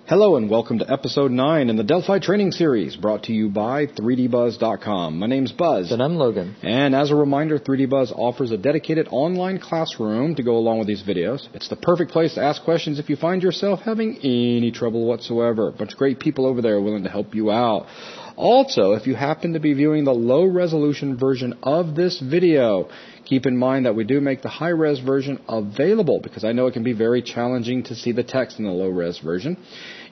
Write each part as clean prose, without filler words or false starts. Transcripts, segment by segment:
Hello and welcome to episode 9 in the Delphi Training Series, brought to you by 3dbuzz.com. My name's Buzz. And I'm Logan. And as a reminder, 3dbuzz offers a dedicated online classroom to go along with these videos. It's the perfect place to ask questions if you find yourself having any trouble whatsoever. A bunch of great people over there willing to help you out. Also, if you happen to be viewing the low-resolution version of this video, keep in mind that we do make the high-res version available because I know it can be very challenging to see the text in the low-res version.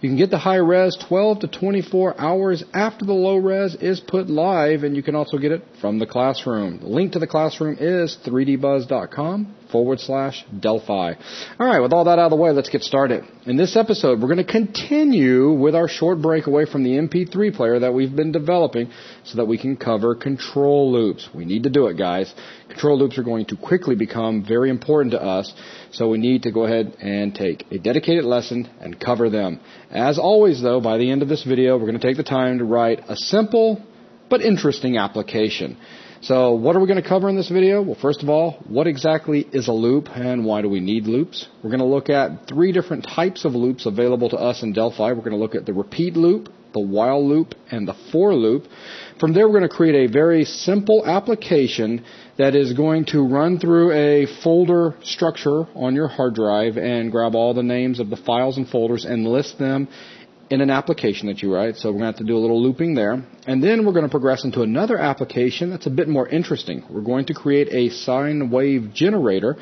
You can get the high-res 12 to 24 hours after the low-res is put live, and you can also get it from the classroom. The link to the classroom is 3dbuzz.com/Delphi. All right, with all that out of the way, let's get started. In this episode, we're going to continue with our short break away from the MP3 player that we've been developing so that we can cover control loops. We need to do it, guys. Control loops are going to quickly become very important to us, so we need to go ahead and take a dedicated lesson and cover them. As always, though, by the end of this video, we're going to take the time to write a simple but interesting application. So what are we going to cover in this video? Well, first of all, what exactly is a loop and why do we need loops? We're going to look at 3 different types of loops available to us in Delphi. We're going to look at the repeat loop, the while loop, and the for loop. From there, we're going to create a very simple application that is going to run through a folder structure on your hard drive and grab all the names of the files and folders and list them in an application that you write. So we're going to have to do a little looping there. And then we're going to progress into another application that's a bit more interesting. We're going to create a Sine-Wave Generator.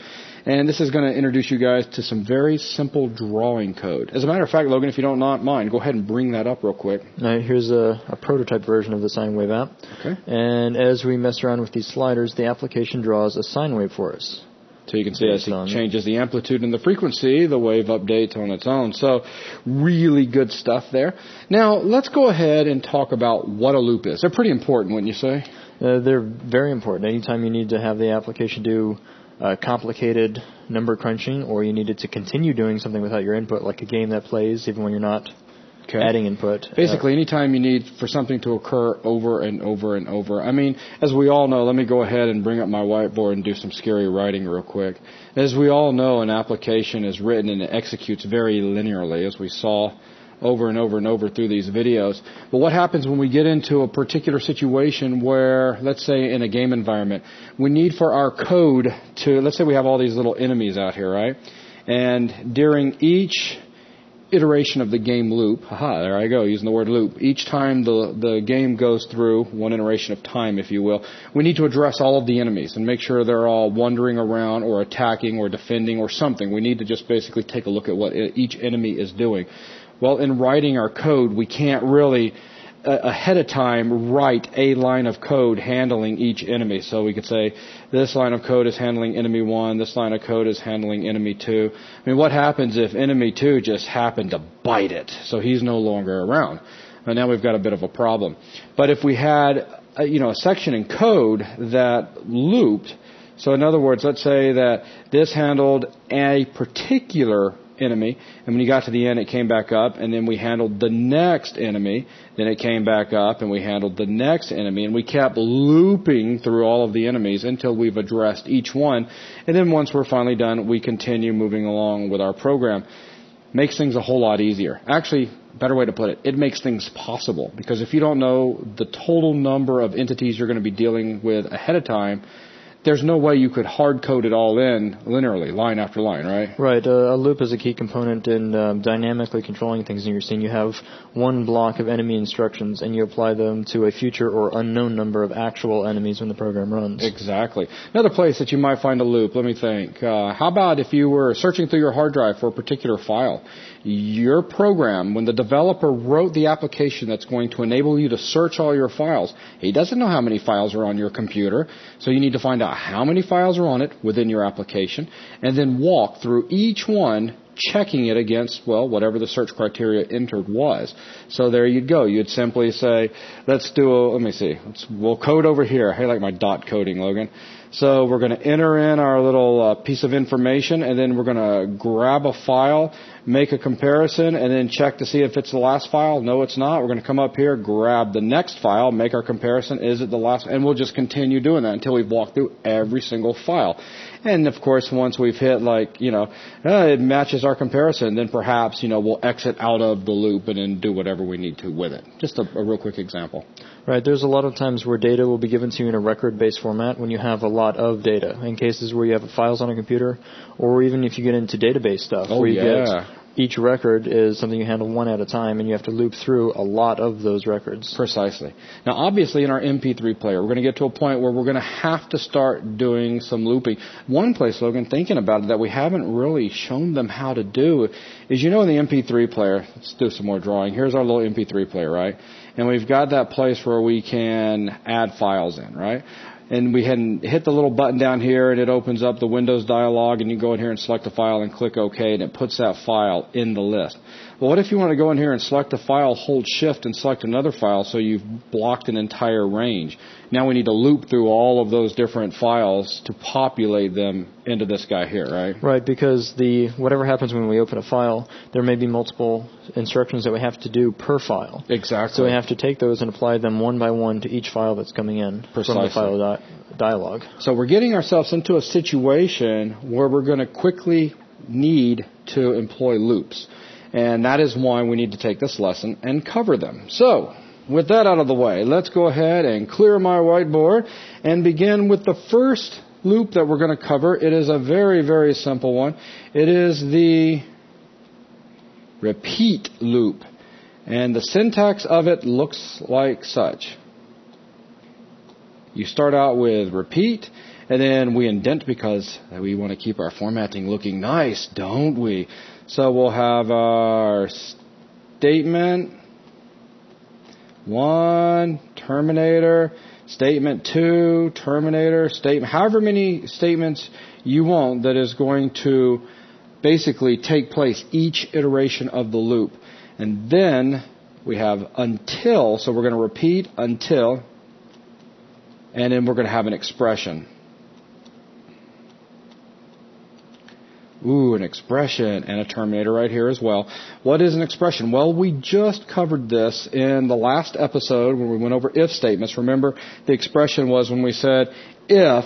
And this is going to introduce you guys to some very simple drawing code. As a matter of fact, Logan, if you don't mind, go ahead and bring that up real quick. All right, here's a prototype version of the Sine Wave App. Okay. And as we mess around with these sliders, the application draws a sine wave for us. So you can see as it changes the amplitude and the frequency, the wave updates on its own. So really good stuff there. Now, let's go ahead and talk about what a loop is. They're pretty important, wouldn't you say? They're very important. Anytime you need to have the application do complicated number crunching, or you need it to continue doing something without your input, like a game that plays even when you're not adding input. Basically, anytime you need for something to occur over and over and over. I mean, as we all know, let me go ahead and bring up my whiteboard and do some scary writing real quick. As we all know, an application is written and it executes very linearly, as we saw over and over and over through these videos. But what happens when we get into a particular situation where, let's say in a game environment, we need for our code to, let's say we have all these little enemies out here, right? And during each iteration of the game loop, there I go, using the word loop, each time the game goes through one iteration of time, if you will, we need to address all of the enemies and make sure they're all wandering around or attacking or defending or something. We need to just basically take a look at what each enemy is doing. Well, in writing our code, we can't really ahead of time write a line of code handling each enemy. So we could say this line of code is handling enemy 1, this line of code is handling enemy 2. I mean, what happens if enemy 2 just happened to bite it? So he's no longer around. And now we've got a bit of a problem. But if we had a section in code that looped, so in other words, let's say that this handled a particular enemy, and when you got to the end, it came back up, and then we handled the next enemy, then it came back up, and we handled the next enemy, and we kept looping through all of the enemies until we've addressed each one, and then once we're finally done, we continue moving along with our program. Makes things a whole lot easier. Actually, better way to put it, it makes things possible, because if you don't know the total number of entities you're going to be dealing with ahead of time, there's no way you could hard code it all in linearly, line after line, right? Right. A loop is a key component in dynamically controlling things in your scene. You have one block of enemy instructions, and you apply them to a future or unknown number of actual enemies when the program runs. Exactly. Another place that you might find a loop, let me think. How about if you were searching through your hard drive for a particular file? Your program, when the developer wrote the application that's going to enable you to search all your files, he doesn't know how many files are on your computer, so you need to find out how many files are on it within your application, and then walk through each one, checking it against, well, whatever the search criteria entered was. So there you'd go. You'd simply say, we'll code over here. I like my dot coding, Logan. So we're going to enter in our little piece of information, and then we're going to grab a file, make a comparison, and then check to see if it's the last file. No, it's not. We're going to come up here, grab the next file, make our comparison. Is it the last? And we'll just continue doing that until we've walked through every single file. And, of course, once we've hit, it matches our comparison, then perhaps, we'll exit out of the loop and then do whatever we need to with it. Just a real quick example. Right. There's a lot of times where data will be given to you in a record-based format when you have a lot of data. In cases where you have files on a computer, or even if you get into database stuff, where you get each record is something you handle one at a time, and you have to loop through a lot of those records. Precisely. Now, obviously, in our MP3 player, we're going to get to a point where we're going to have to start doing some looping. One place, Logan, thinking about it, that we haven't really shown them how to do is, in the MP3 player, let's do some more drawing. Here's our little MP3 player, right? And we've got that place where we can add files in, right? And we hit the little button down here, and it opens up the Windows dialog, and you go in here and select a file and click OK, and it puts that file in the list. Well, what if you want to go in here and select a file, hold Shift, and select another file so you've blocked an entire range? Now we need to loop through all of those different files to populate them into this guy here, right? Right, because whatever happens when we open a file, there may be multiple instructions that we have to do per file. Exactly. So we have to take those and apply them one by one to each file that's coming in from the file dialog. So we're getting ourselves into a situation where we're going to quickly need to employ loops. And that is why we need to take this lesson and cover them. So, with that out of the way, let's go ahead and clear my whiteboard and begin with the first loop that we're going to cover. It is a very, very simple one. It is the repeat loop. And the syntax of it looks like such. You start out with repeat, and then we indent because we want to keep our formatting looking nice, don't we? So we'll have our statement 1, Terminator, statement 2, Terminator, statement, however many statements you want that is going to basically take place each iteration of the loop. And then we have until, so we're going to repeat until, and then we're going to have an expression. Ooh, an expression and a terminator right here as well. What is an expression? Well, we just covered this in the last episode when we went over if statements. Remember, the expression was when we said if,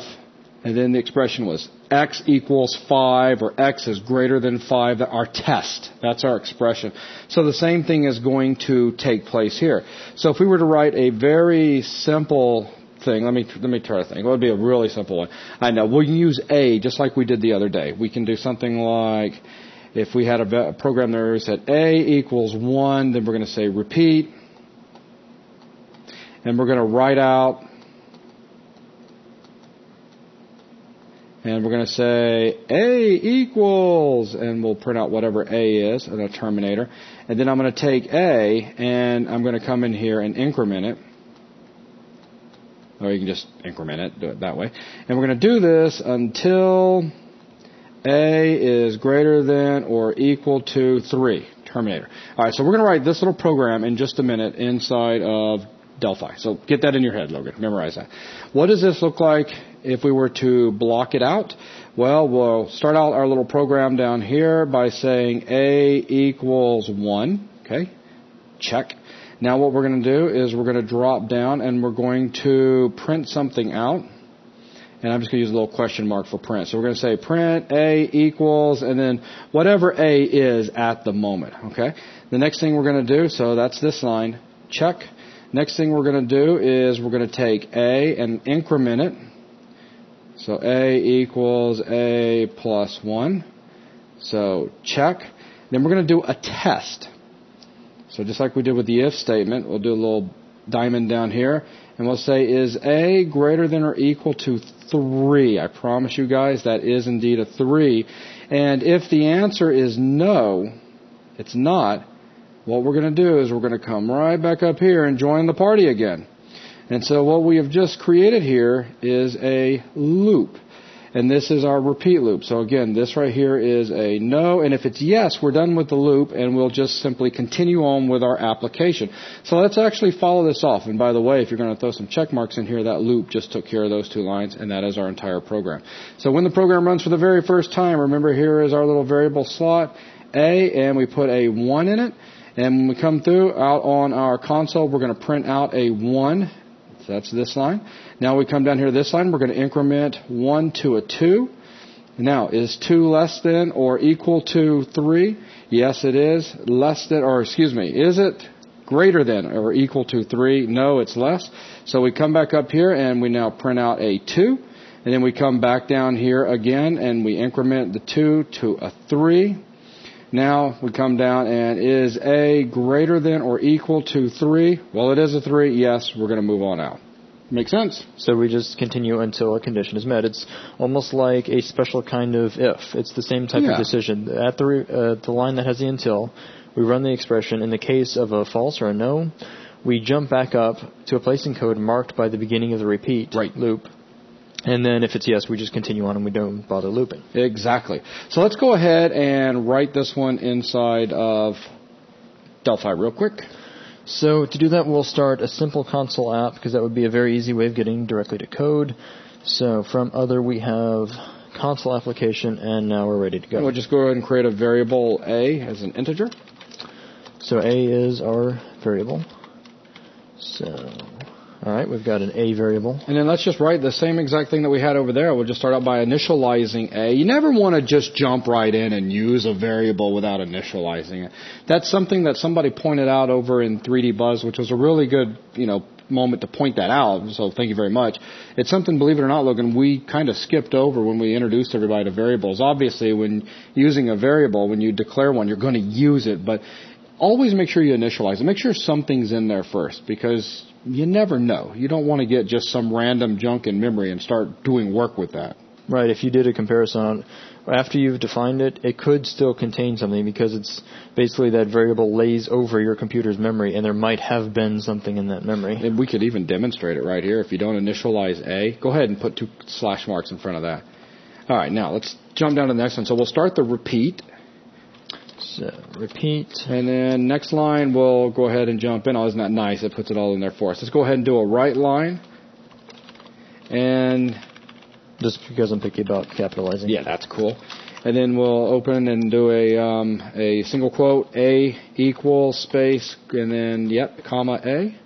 and then the expression was x equals 5 or x is greater than 5, our test. That's our expression. So the same thing is going to take place here. So if we were to write a very simple thing. Let me try to think. What would be a really simple one? I know. We'll use A just like we did the other day. We can do something like if we had a program there that said A equals 1, then we're going to say repeat. And we're going to write out. And we're going to say A equals, and we'll print out whatever A is, and a terminator. And then I'm going to take A, and I'm going to come in here and increment it. Or you can just increment it, do it that way. And we're going to do this until A is greater than or equal to 3, Terminator. All right, so we're going to write this little program in just a minute inside of Delphi. So get that in your head, Logan. Memorize that. What does this look like if we were to block it out? Well, we'll start out our little program down here by saying A equals 1. Okay, check. Now what we're going to do is we're going to drop down and we're going to print something out. And I'm just going to use a little question mark for print. So we're going to say print A equals and then whatever A is at the moment. Okay. The next thing we're going to do, so that's this line, check. Next thing we're going to do is we're going to take A and increment it. So A equals A plus 1. So check. Then we're going to do a test. So just like we did with the if statement, we'll do a little diamond down here. And we'll say, is A greater than or equal to 3? I promise you guys that is indeed a 3. And if the answer is no, it's not, what we're going to do is we're going to come right back up here and join the party again. And so what we have just created here is a loop. and this is our repeat loop. So again, this right here is a no, and if it's yes, we're done with the loop, and we'll just simply continue on with our application. So let's actually follow this off. And by the way, if you're going to throw some check marks in here, that loop just took care of those 2 lines, and that is our entire program. So when the program runs for the very first time, remember here is our little variable slot, A, and we put a 1 in it. And when we come through out on our console, we're going to print out a 1. So that's this line. Now we come down here to this line. We're going to increment 1 to a 2. Now, is 2 less than or equal to 3? Yes, it is. Less than, or excuse me, is it greater than or equal to 3? No, it's less. So we come back up here and we now print out a 2. And then we come back down here again and we increment the 2 to a 3. Now we come down and is A greater than or equal to 3? Well, it is a 3. Yes, we're going to move on out. Make sense? So we just continue until a condition is met. It's almost like a special kind of if. It's the same type of decision. At the line that has the until, we run the expression. In the case of a false or a no, we jump back up to a place in code marked by the beginning of the repeat loop. And then if it's yes, we just continue on and we don't bother looping. Exactly. So let's go ahead and write this one inside of Delphi real quick. So to do that, we'll start a simple console app because that would be a very easy way of getting directly to code. So from other, we have console application, and now we're ready to go. We'll just go ahead and create a variable A as an integer. So A is our variable. So... all right, we've got an A variable. And then let's just write the same exact thing that we had over there. We'll just start out by initializing A. You never want to just jump right in and use a variable without initializing it. That's something that somebody pointed out over in 3D Buzz, which was a really good, moment to point that out. So thank you very much. It's something, believe it or not, Logan, we kind of skipped over when we introduced everybody to variables. Obviously, when using a variable, when you declare one, you're going to use it, but always make sure you initialize it. Make sure something's in there first, because you never know. You don't want to get just some random junk in memory and start doing work with that. Right. If you did a comparison after you've defined it, it could still contain something because it's basically that variable lays over your computer's memory, and there might have been something in that memory. And we could even demonstrate it right here. If you don't initialize A, go ahead and put 2 slash marks in front of that. All right. Now let's jump down to the next one. So we'll start the repeat. So repeat. And then next line, we'll go ahead and jump in. Oh, isn't that nice? It puts it all in there for us. Let's go ahead and do a write line. And just because I'm picky about capitalizing. Yeah, that's cool. And then we'll open and do a single quote, A equals space, and then, comma A.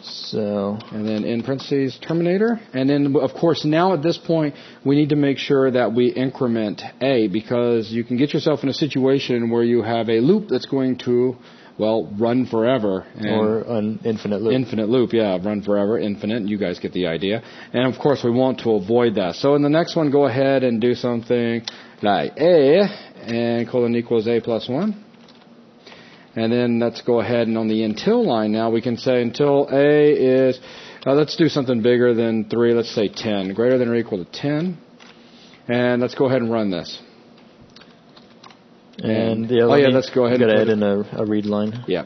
So. And then in parentheses, Terminator. And then, of course, now at this point, we need to make sure that we increment A, because you can get yourself in a situation where you have a loop that's going to, run forever. Or an infinite loop. Infinite loop, run forever, infinite. You guys get the idea. And, of course, we want to avoid that. So in the next one, go ahead and do something like A, and colon equals A plus 1. And then let's go ahead and on the until line now, we can say until A is, let's do something bigger than 3, let's say 10, greater than or equal to 10. And let's go ahead and run this. And let's go ahead and add in a read line. Yeah.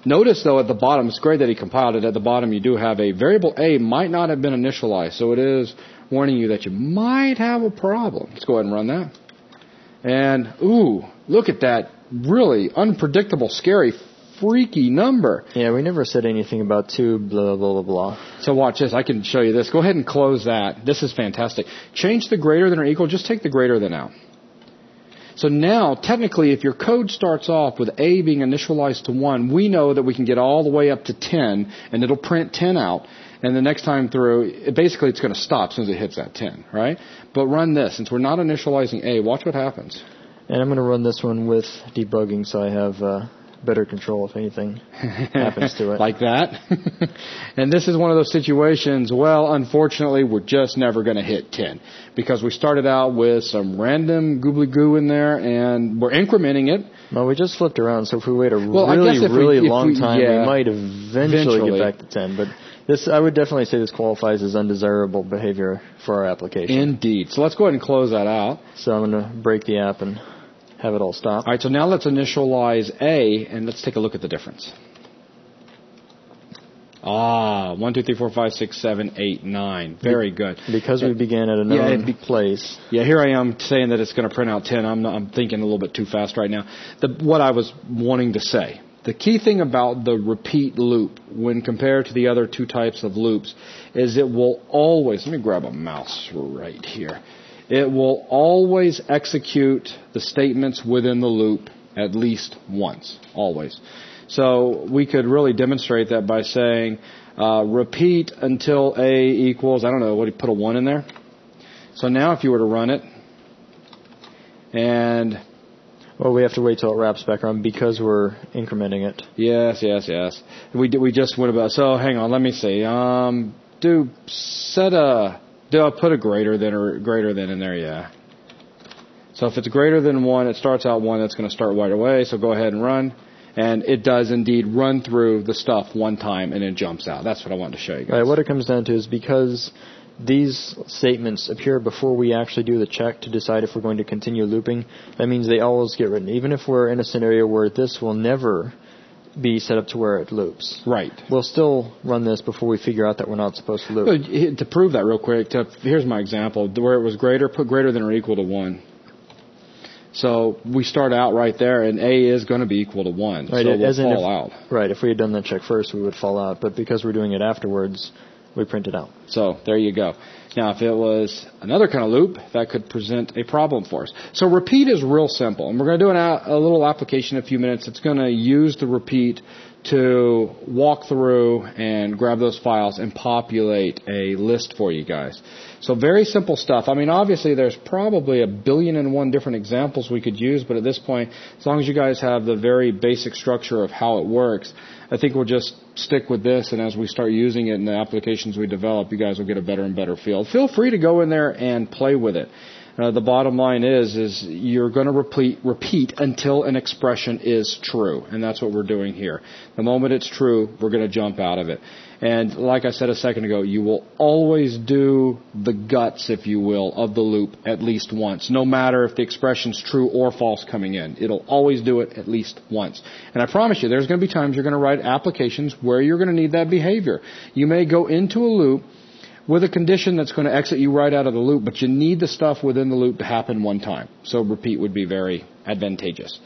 Notice, though, at the bottom, it's great that he compiled it. At the bottom, you do have a variable A might not have been initialized. So it is warning you that you might have a problem. Let's go ahead and run that. And, look at that really unpredictable, scary, freaky number. Yeah, we never said anything about 2, blah, blah, blah, blah. So watch this. I can show you this. Go ahead and close that. This is fantastic. Change the greater than or equal. Just take the greater than out. So now, technically, if your code starts off with A being initialized to 1, we know that we can get all the way up to 10, and it'll print 10 out. And the next time through, it's going to stop as soon as it hits that 10, right? But run this. Since we're not initializing A, watch what happens. And I'm going to run this one with debugging so I have better control if anything happens to it. Like that? And this is one of those situations, unfortunately, we're just never going to hit 10. Because we started out with some random goobly goo in there, and we're incrementing it. Well, we just flipped around, so if we wait a really long time, we might eventually get back to 10. But this, I would definitely say this qualifies as undesirable behavior for our application. Indeed. So let's go ahead and close that out. So I'm going to break the app and have it all stop. All right, so now let's initialize A, and let's take a look at the difference. 1, 2, 3, 4, 5, 6, 7, 8, 9. Very good. Because we began at a known place. Yeah, here I am saying that it's going to print out 10. I'm thinking a little bit too fast right now. What I was wanting to say, the key thing about the repeat loop when compared to the other two types of loops is it will always, let me grab a mouse right here. It will always execute the statements within the loop at least once, always. So we could really demonstrate that by saying repeat until A equals, I don't know, what do you put a 1 in there? So now if you were to run it, and... Well, we have to wait till it wraps back around because we're incrementing it. Yes. We just went about, so hang on, let me see. Do I put a greater than in there? Yeah. So if it's greater than 1, it starts out 1, that's going to start right away, so go ahead and run. And it does indeed run through the stuff one time and it jumps out. That's what I wanted to show you guys. Right, what it comes down to is because these statements appear before we actually do the check to decide if we're going to continue looping, that means they always get written. Even if we're in a scenario where this will never be set up to where it loops. Right. We'll still run this before we figure out that we're not supposed to loop. To prove that real quick, here's my example. Where it was greater, put greater than or equal to 1. So we start out right there, and A is going to be equal to 1, right, so we'll fall out. Right, if we had done that check first, we would fall out. But because we're doing it afterwards, we print it out. So there you go. Now, if it was another kind of loop, that could present a problem for us. So repeat is real simple, and we're going to do a little application in a few minutes. It's going to use the repeat to walk through and grab those files and populate a list for you guys. So very simple stuff. I mean, obviously, there's probably 1,000,000,001 different examples we could use, but at this point, as long as you guys have the very basic structure of how it works, I think we'll just stick with this, and as we start using it in the applications we develop, you guys will get a better and better feel. Feel free to go in there and play with it. The bottom line is you're going to repeat until an expression is true, and that's what we're doing here. The moment it's true, we're going to jump out of it. And like I said a second ago, you will always do the guts, if you will, of the loop at least once, no matter if the expression's true or false coming in. It'll always do it at least once. And I promise you, there's going to be times you're going to write applications where you're going to need that behavior. You may go into a loop with a condition that's going to exit you right out of the loop, but you need the stuff within the loop to happen one time. So repeat would be very advantageous.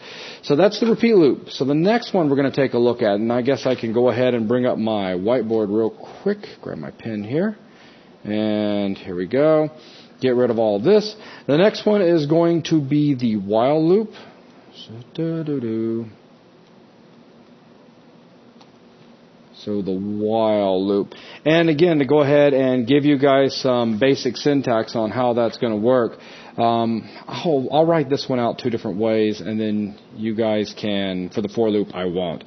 So that's the repeat loop. So the next one we're going to take a look at, and I guess I can go ahead and bring up my whiteboard real quick. Grab my pen here. And here we go. Get rid of all of this. The next one is going to be the while loop. So the while loop. And again, to go ahead and give you guys some basic syntax on how that's going to work, I'll write this one out two different ways, and then you guys can, for the for loop, I won't.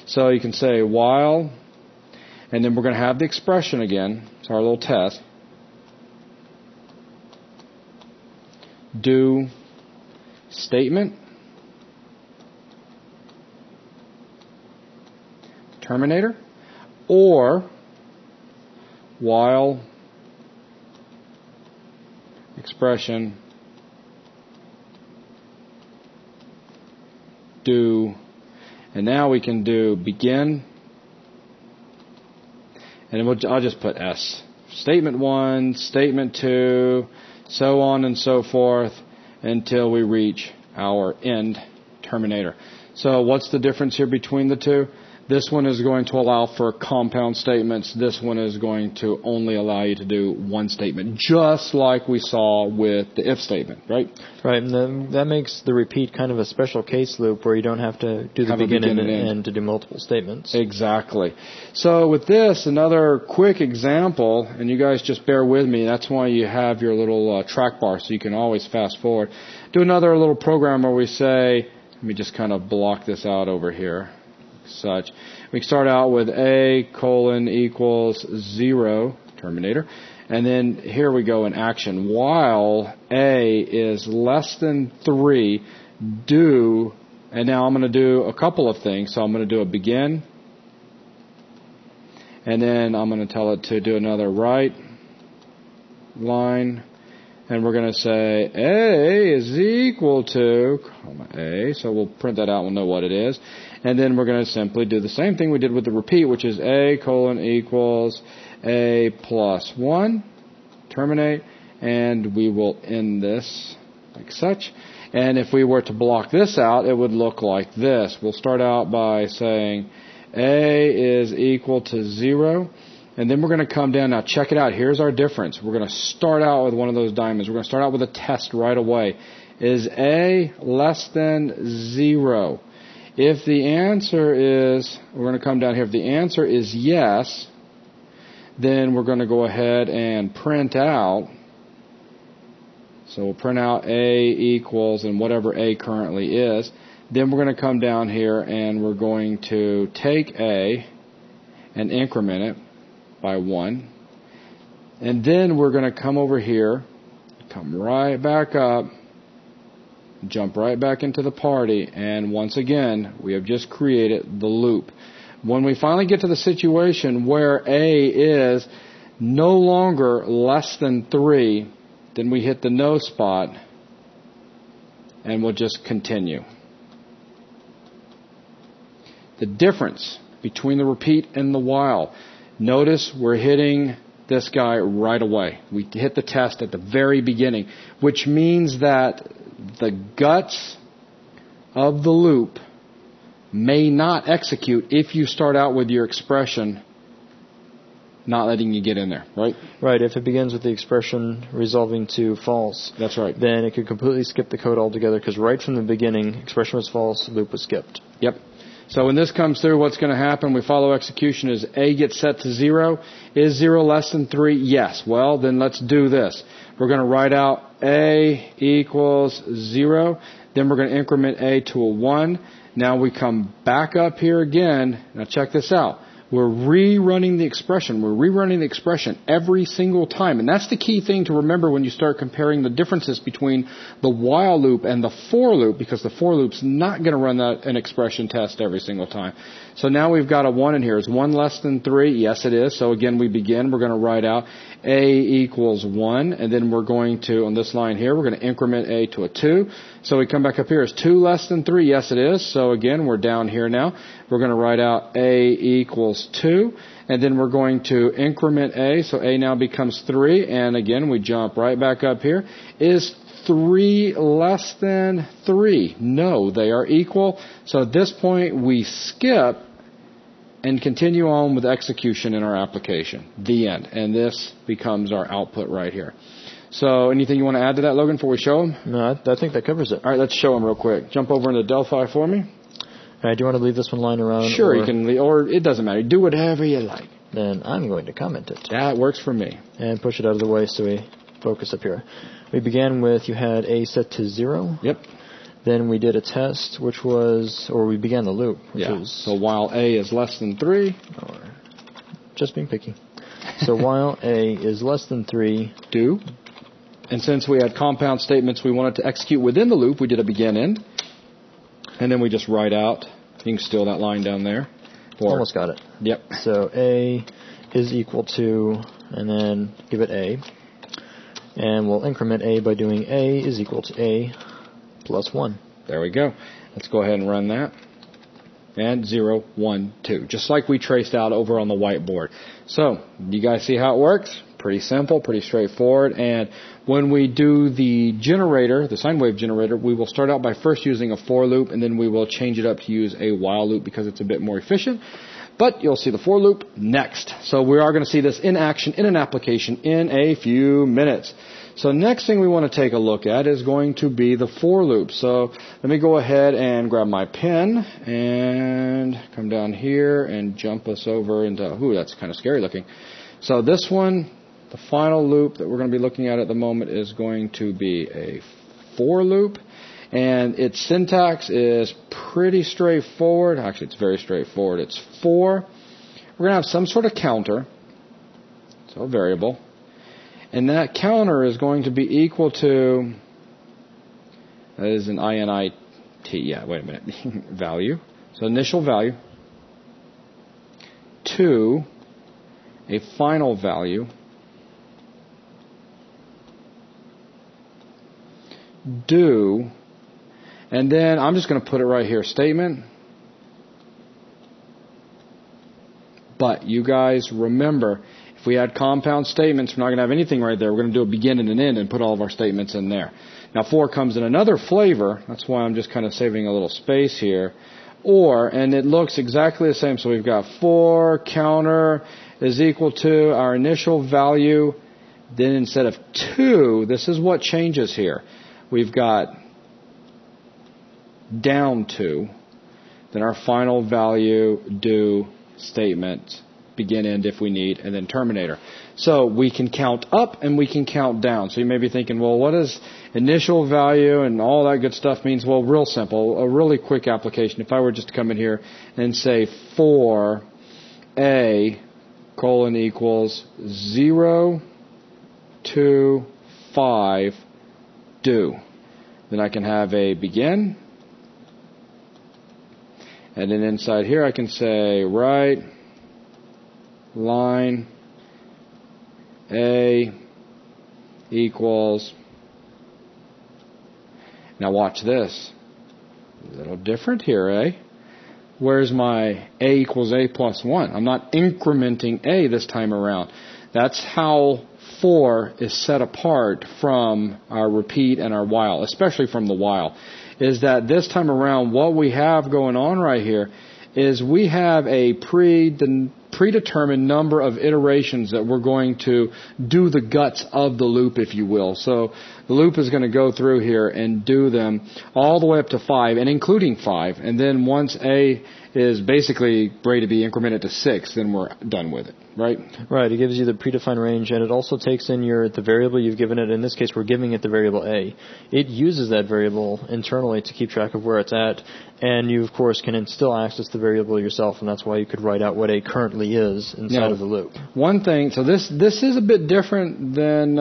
So you can say while, and then we're going to have the expression again. It's our little test. Do statement, Terminator, or while expression do, and now we can do begin, and I'll just put S. Statement 1, statement 2, so on and so forth until we reach our end Terminator. So what's the difference here between the two? This one is going to allow for compound statements. This one is going to only allow you to do one statement, just like we saw with the if statement, right? Right, and then that makes the repeat kind of a special case loop where you don't have to do the begin and end to do multiple statements. Exactly. So with this, another quick example, and you guys just bear with me, that's why you have your little track bar so you can always fast forward. Do another little program where we say, let me just kind of block this out over here. Such. We start out with A : equals 0, Terminator, and then here we go in action. While A is less than 3, do, and now I'm going to do a couple of things. So I'm going to do a begin, and then I'm going to tell it to do another right line, and we're going to say A is equal to, A, so we'll print that out, we'll know what it is. And then we're going to simply do the same thing we did with the repeat, which is A colon equals A plus 1, terminate, and we will end this like such. And if we were to block this out, it would look like this. We'll start out by saying A is equal to 0. And then we're going to come down. Now check it out. Here's our difference. We're going to start out with one of those diamonds. We're going to start out with a test right away. Is A less than 0? If the answer is, we're going to come down here. If the answer is yes, then we're going to go ahead and print out. So we'll print out A equals and whatever A currently is. Then we're going to come down here and we're going to take A and increment it by 1. And then we're going to come over here, come right back up, jump right back into the party, and once again, we have just created the loop. When we finally get to the situation where A is no longer less than 3, then we hit the no spot, and we'll just continue. The difference between the repeat and the while. Notice we're hitting this guy right away. We hit the test at the very beginning, which means that the guts of the loop may not execute if you start out with your expression not letting you get in there, right? Right. If it begins with the expression resolving to false, that's right. Then it could completely skip the code altogether because right from the beginning, expression was false, loop was skipped. Yep. So when this comes through, what's going to happen? We follow execution as A gets set to 0. Is 0 less than 3? Yes. Well, then let's do this. We're going to write out A equals 0. Then we're going to increment A to a 1. Now we come back up here again. Now check this out. We're rerunning the expression. We're rerunning the expression every single time. And that's the key thing to remember when you start comparing the differences between the while loop and the for loop, because the for loop's not going to run an expression test every single time. So now we've got a 1 in here. Is 1 less than 3? Yes, it is. So again, we begin. We're going to write out A equals 1. And then we're going to, on this line here, we're going to increment A to a 2. So we come back up here. Is 2 less than 3? Yes, it is. So again, we're down here now. We're going to write out A equals 2. And then we're going to increment A. So A now becomes 3. And again, we jump right back up here. Is 3 less than 3? No, they are equal. So at this point, we skip and continue on with execution in our application. The end. And this becomes our output right here. So anything you want to add to that, Logan, before we show them? No, I think that covers it. All right, let's show them real quick. Jump over into Delphi for me. All right, do you want to leave this one lying around? Sure, you can leave, or it doesn't matter. Do whatever you like. Then I'm going to comment it. That works for me. And push it out of the way so we focus up here. We began with, you had A set to 0. Yep. Then we did a test, which was, or we began the loop, which was... So while A is less than 3... Or just being picky. So while A is less than 3... Do. And since we had compound statements we wanted to execute within the loop, we did a begin end. And then we just write out, you can steal that line down there. Almost got it. Yep. So A is equal to, and then give it A. And we'll increment A by doing A is equal to A plus 1. There we go. Let's go ahead and run that. And 0, 1, 2. Just like we traced out over on the whiteboard. So, you guys see how it works? Pretty simple, pretty straightforward. And when we do the generator, the sine wave generator, we will start out by first using a for loop, and then we will change it up to use a while loop because it's a bit more efficient. But you'll see the for loop next. So we are going to see this in action in an application in a few minutes. So next thing we want to take a look at is going to be the for loop. So let me go ahead and grab my pen and come down here and jump us over into, ooh, that's kind of scary looking. So this one, the final loop that we're going to be looking at the moment is going to be a for loop. And its syntax is pretty straightforward. Actually, it's very straightforward. It's for. We're going to have some sort of counter, so a variable. And that counter is going to be equal to, that is an INIT, yeah, wait a minute, value. So initial value to a final value do, and then I'm just going to put it right here, statement But you guys remember, if we had compound statements, we're not going to have anything right there. We're going to do a begin and an end and put all of our statements in there. Now, for comes in another flavor. That's why I'm just kind of saving a little space here. Or, and it looks exactly the same. So we've got for counter is equal to our initial value. Then instead of 2, this is what changes here. We've got down 2. Then our final value, do, statement, begin, end if we need, and then terminator. So we can count up and we can count down. So you may be thinking, well, what does initial value and all that good stuff means? Well, real simple, a really quick application. If I were just to come in here and say for A colon equals 0 to 5 do, then I can have a begin. And then inside here I can say write line A equals. Now watch this. A little different here, eh? Where's my A equals A plus 1? I'm not incrementing A this time around. That's how for is set apart from our repeat and our while, especially from the while. Is that this time around what we have going on right here is we have a predetermined number of iterations that we're going to do the guts of the loop, if you will. So the loop is going to go through here and do them all the way up to 5, and including 5. And then once A is basically ready to be incremented to 6, then we're done with it, right? Right. It gives you the predefined range, and it also takes in the variable you've given it. In this case, we're giving it the variable A. It uses that variable internally to keep track of where it's at, and you, of course, can still access the variable yourself, and that's why you could write out what A currently is inside of the loop. One thing, so this is a bit different than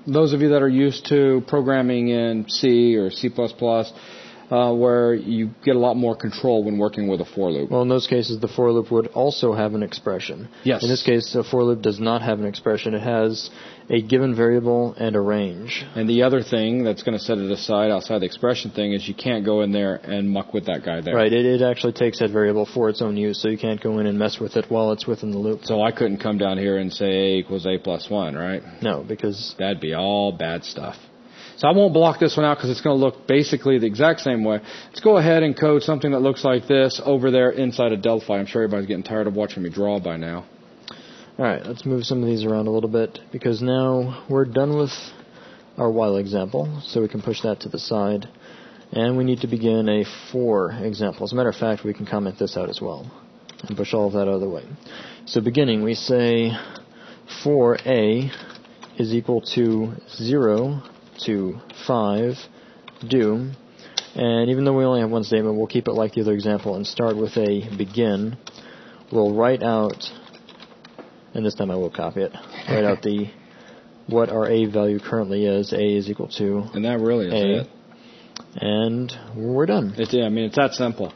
those of you that are used to programming in C or C++, where you get a lot more control when working with a for loop. Well, in those cases, the for loop would also have an expression. Yes. In this case, the for loop does not have an expression. It has a given variable and a range. And the other thing that's going to set it aside outside the expression thing is you can't go in there and muck with that guy there. Right. It actually takes that variable for its own use, so you can't go in and mess with it while it's within the loop. So I couldn't come down here and say A equals A plus 1, right? No, because that'd be all bad stuff. So I won't block this one out because it's going to look basically the exact same way. Let's go ahead and code something that looks like this over there inside of Delphi. I'm sure everybody's getting tired of watching me draw by now. All right, let's move some of these around a little bit because now we're done with our while example, so we can push that to the side. And we need to begin a for example. As a matter of fact, we can comment this out as well and push all of that out of the way. So beginning, we say for A is equal to 0 to 5 do, and even though we only have one statement, we'll keep it like the other example and start with a begin. We'll write out, and this time I will copy it, write out what our A value currently is. A is equal to and that really is A, it. And we're done. It's that simple.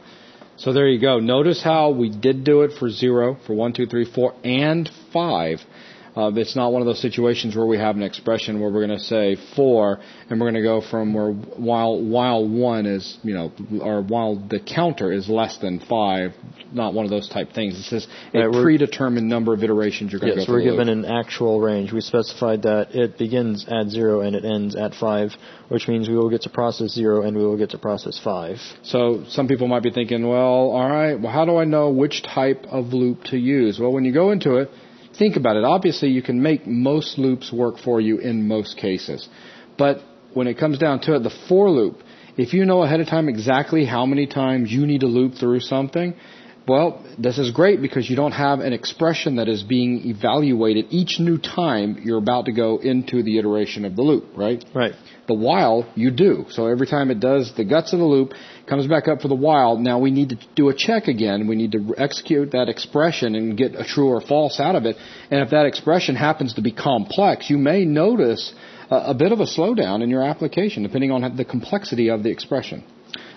So there you go. Notice how we did do it for 0, for 1, 2, 3, 4, and 5. It's not one of those situations where we have an expression where we're going to say for, and we're going to go from where while 1 is, or while the counter is less than 5. Not one of those type things. It's just a predetermined number of iterations you're going to go through. Yes, we're given an actual range. We specified that it begins at 0 and it ends at 5, which means we will get to process 0 and we will get to process 5. So some people might be thinking, well, all right, well, how do I know which type of loop to use? Well, when you go into it, think about it. Obviously, you can make most loops work for you in most cases. But when it comes down to it, the for loop, if you know ahead of time exactly how many times you need to loop through something, well, this is great because you don't have an expression that is being evaluated each new time you're about to go into the iteration of the loop, right? Right. The while, you do. So every time it does the guts of the loop, comes back up for the while. Now we need to do a check again. We need to execute that expression and get a true or false out of it. And if that expression happens to be complex, you may notice a bit of a slowdown in your application, depending on the complexity of the expression.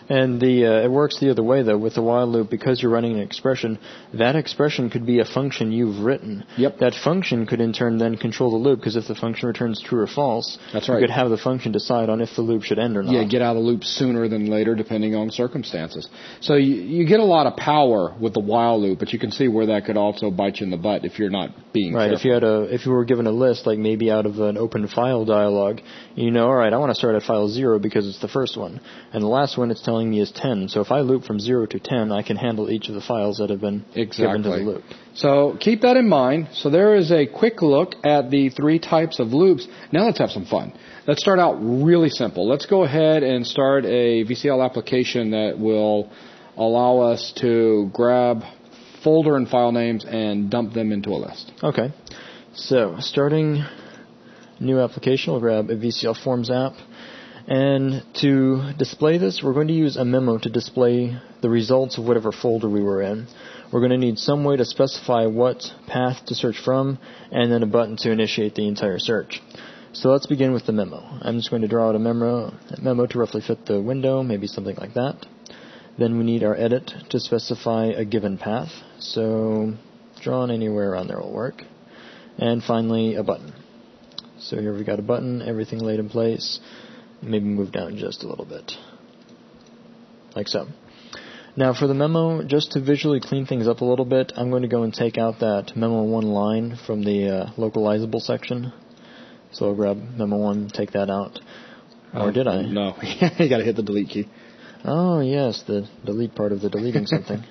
And it works the other way, though, with the while loop. Because you're running an expression, that expression could be a function you've written. Yep. That function could, in turn, then control the loop, because if the function returns true or false, that's right, you could have the function decide on if the loop should end or not. Yeah, get out of the loop sooner than later, depending on circumstances. So you get a lot of power with the while loop, but you can see where that could also bite you in the butt if you're not being right. careful. If you were given a list, like maybe out of an open file dialog, you know, all right, I want to start at file 0 because it's the first one, and the last one it's telling me is 10. So if I loop from 0 to 10, I can handle each of the files that have been given to the loop. So keep that in mind. So there is a quick look at the 3 types of loops. Now let's have some fun. Let's start out really simple. Let's go ahead and start a Vcl application that will allow us to grab folder and file names and dump them into a list. Okay. So starting new application, we'll grab a Vcl Forms app. And to display this, we're going to use a memo to display the results of whatever folder we were in. We're going to need some way to specify what path to search from, and then a button to initiate the entire search. So let's begin with the memo. I'm just going to draw out a memo to roughly fit the window, maybe something like that. Then we need our edit to specify a given path. So drawn anywhere around there will work. And finally, a button. So here we've got a button, everything laid in place. Maybe move down just a little bit, like so. Now for the memo, just to visually clean things up a little bit, I'm going to go and take out that memo 1 line from the localizable section. So I'll grab memo 1, take that out. Or did I? No, you got to hit the delete key. Oh yes, the delete part of the deleting something.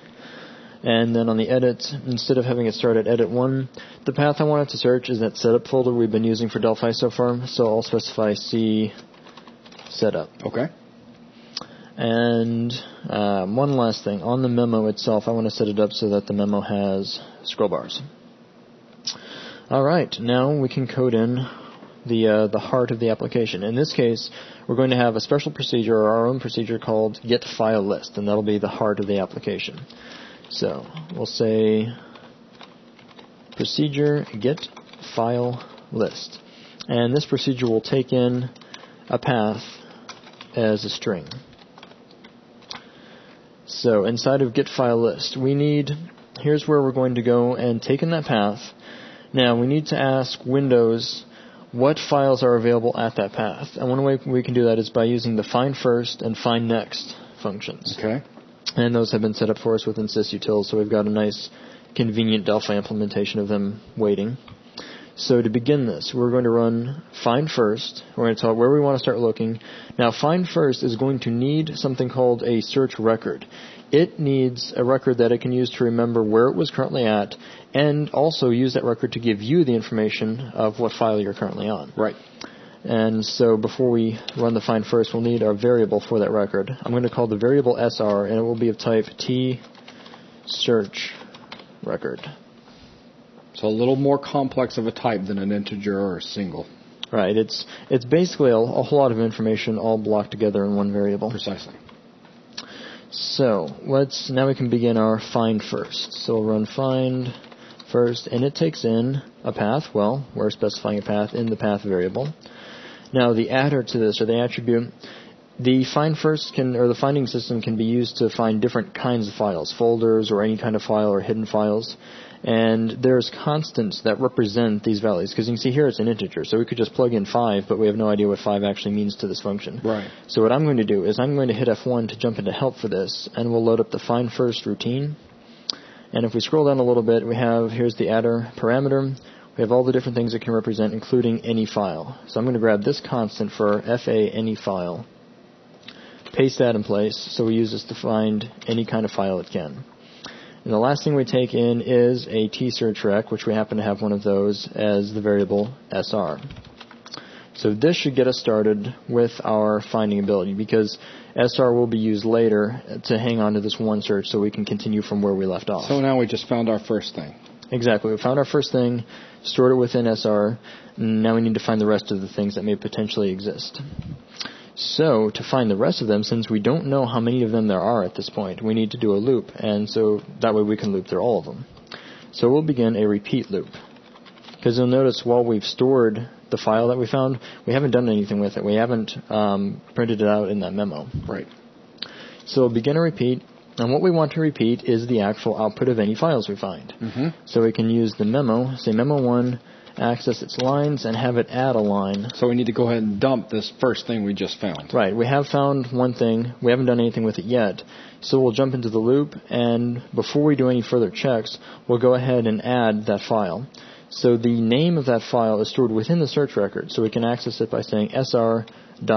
And then on the edit, instead of having it start at edit 1, the path I want it to search is that setup folder we've been using for Delphi so far. So I'll specify C setup. Okay. And one last thing. On the memo itself, I want to set it up so that the memo has scroll bars. All right. Now we can code in the heart of the application. In this case, we're going to have a special procedure, or our own procedure, called getFileList, and that'll be the heart of the application. So we'll say procedure getFileList. And this procedure will take in a path as a string. So inside of getFileList, here's where we're going to go and take in that path. Now we need to ask Windows what files are available at that path. And one way we can do that is by using the findFirst and findNext functions. Okay. And those have been set up for us within sysutils, so we've got a nice, convenient Delphi implementation of them waiting. So to begin this, we're going to run findFirst. We're going to tell it where we want to start looking. Now, findFirst is going to need something called a search record. It needs a record that it can use to remember where it was currently at, and also use that record to give you the information of what file you're currently on. Right. And so before we run the findFirst, we'll need our variable for that record. I'm going to call the variable SR, and it will be of type tSearchRecord. So a little more complex of a type than an integer or a single. Right. It's basically a whole lot of information all blocked together in one variable. Precisely. So now we can begin our findFirst. So we'll run findFirst, and it takes in a path. Well, we're specifying a path in the path variable. Now the adder to this, or the attribute, the findFirst the finding system can be used to find different kinds of files, folders or any kind of file or hidden files. And there's constants that represent these values, because you can see here it's an integer. So we could just plug in 5, but we have no idea what 5 actually means to this function. Right. So what I'm going to do is I'm going to hit F1 to jump into help for this, and we'll load up the findFirst routine. And if we scroll down a little bit, here's the adder parameter. We have all the different things it can represent, including any file. So I'm going to grab this constant for FA any file, paste that in place, so we use this to find any kind of file it can. And the last thing we take in is a tSearchRec, which we happen to have one of those as the variable SR. So this should get us started with our finding ability, because SR will be used later to hang on to this one search so we can continue from where we left off. So now we just found our first thing. Exactly. We found our first thing, stored it within SR, and now we need to find the rest of the things that may potentially exist. So to find the rest of them, since we don't know how many of them there are at this point, we need to do a loop, and so that way we can loop through all of them. So we'll begin a repeat loop, because you'll notice while we've stored the file that we found, we haven't done anything with it. We haven't printed it out in that memo. Right. So we'll begin a repeat, and what we want to repeat is the actual output of any files we find. Mm-hmm. So we can use the memo, say memo1, access its lines, and have it add a line. So we need to go ahead and dump this first thing we just found. Right, we have found one thing. We haven't done anything with it yet. So we'll jump into the loop, and before we do any further checks, we'll go ahead and add that file. So the name of that file is stored within the search record, so we can access it by saying sr.name,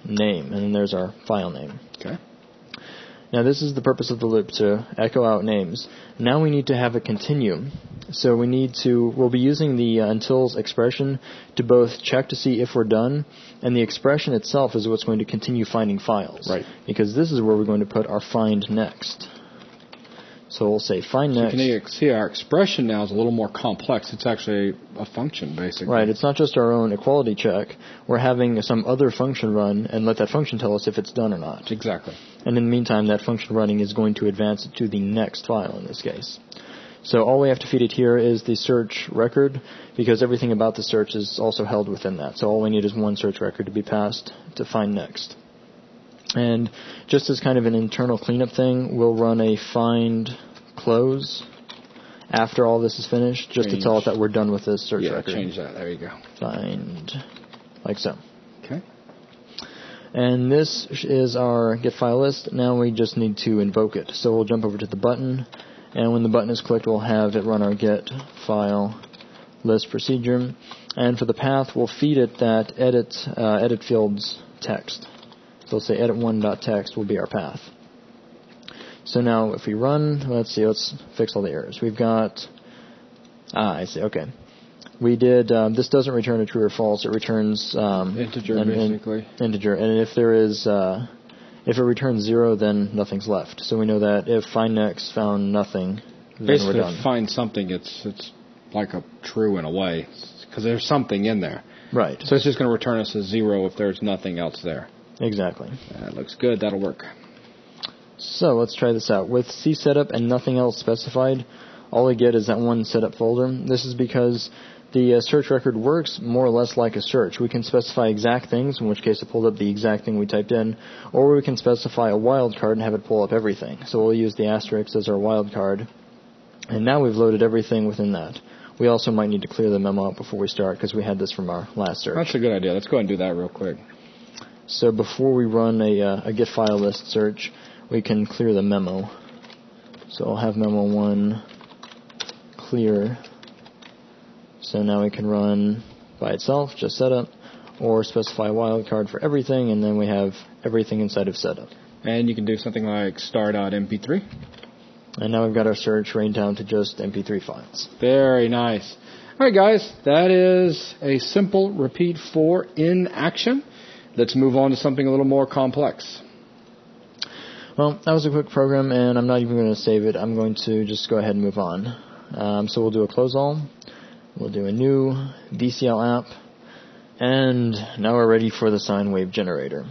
and then there's our file name. Okay. Now this is the purpose of the loop, to echo out names. Now we need to have a continue. So we'll be using the until's expression to both check to see if we're done, and the expression itself is what's going to continue finding files. Right. Because this is where we're going to put our find next. So we'll say find next. So you can see our expression now is a little more complex. It's actually a function, basically. Right, it's not just our own equality check. We're having some other function run and let that function tell us if it's done or not. Exactly. And in the meantime, that function running is going to advance it to the next file in this case. So all we have to feed it here is the search record, because everything about the search is also held within that. So all we need is one search record to be passed to find next. And just as kind of an internal cleanup thing, we'll run a find close after all this is finished, just to tell it that we're done with this search record. Yeah, change that. There you go. Find, like so. Okay. And this is our get file list. Now we just need to invoke it. So we'll jump over to the button, and when the button is clicked, we'll have it run our get file list procedure. And for the path, we'll feed it that edit fields text. So we'll say edit1.text will be our path. So now if we run, let's fix all the errors. We've got, I see, okay. We did, this doesn't return a true or false, it returns integer, basically. Integer, and if it returns 0, then nothing's left. So we know that if find next found nothing, then basically, we're done. If find something, it's like a true in a way, because there's something in there. Right. So it's just going to return us a 0 if there's nothing else there. Exactly. That looks good. That'll work. So let's try this out. With C setup and nothing else specified, all we get is that one setup folder. This is because the search record works more or less like a search. We can specify exact things, in which case it pulled up the exact thing we typed in, or we can specify a wildcard and have it pull up everything. So we'll use the asterisk as our wildcard. And now we've loaded everything within that. We also might need to clear the memo out before we start, because we had this from our last search. That's a good idea. Let's go ahead and do that real quick. So before we run a get file list search, we can clear the memo. So I'll have memo1 clear. So now we can run by itself, just setup, or specify a wildcard for everything, and then we have everything inside of setup. And you can do something like star.mp3. And now we've got our search rained down to just MP3 files. Very nice. All right, guys, that is a simple repeat for in action. Let's move on to something a little more complex. Well, that was a quick program, and I'm not even going to save it. I'm going to just go ahead and move on. So we'll do a close all. We'll do a new Vcl app. And now we're ready for the Sine Wave Generator.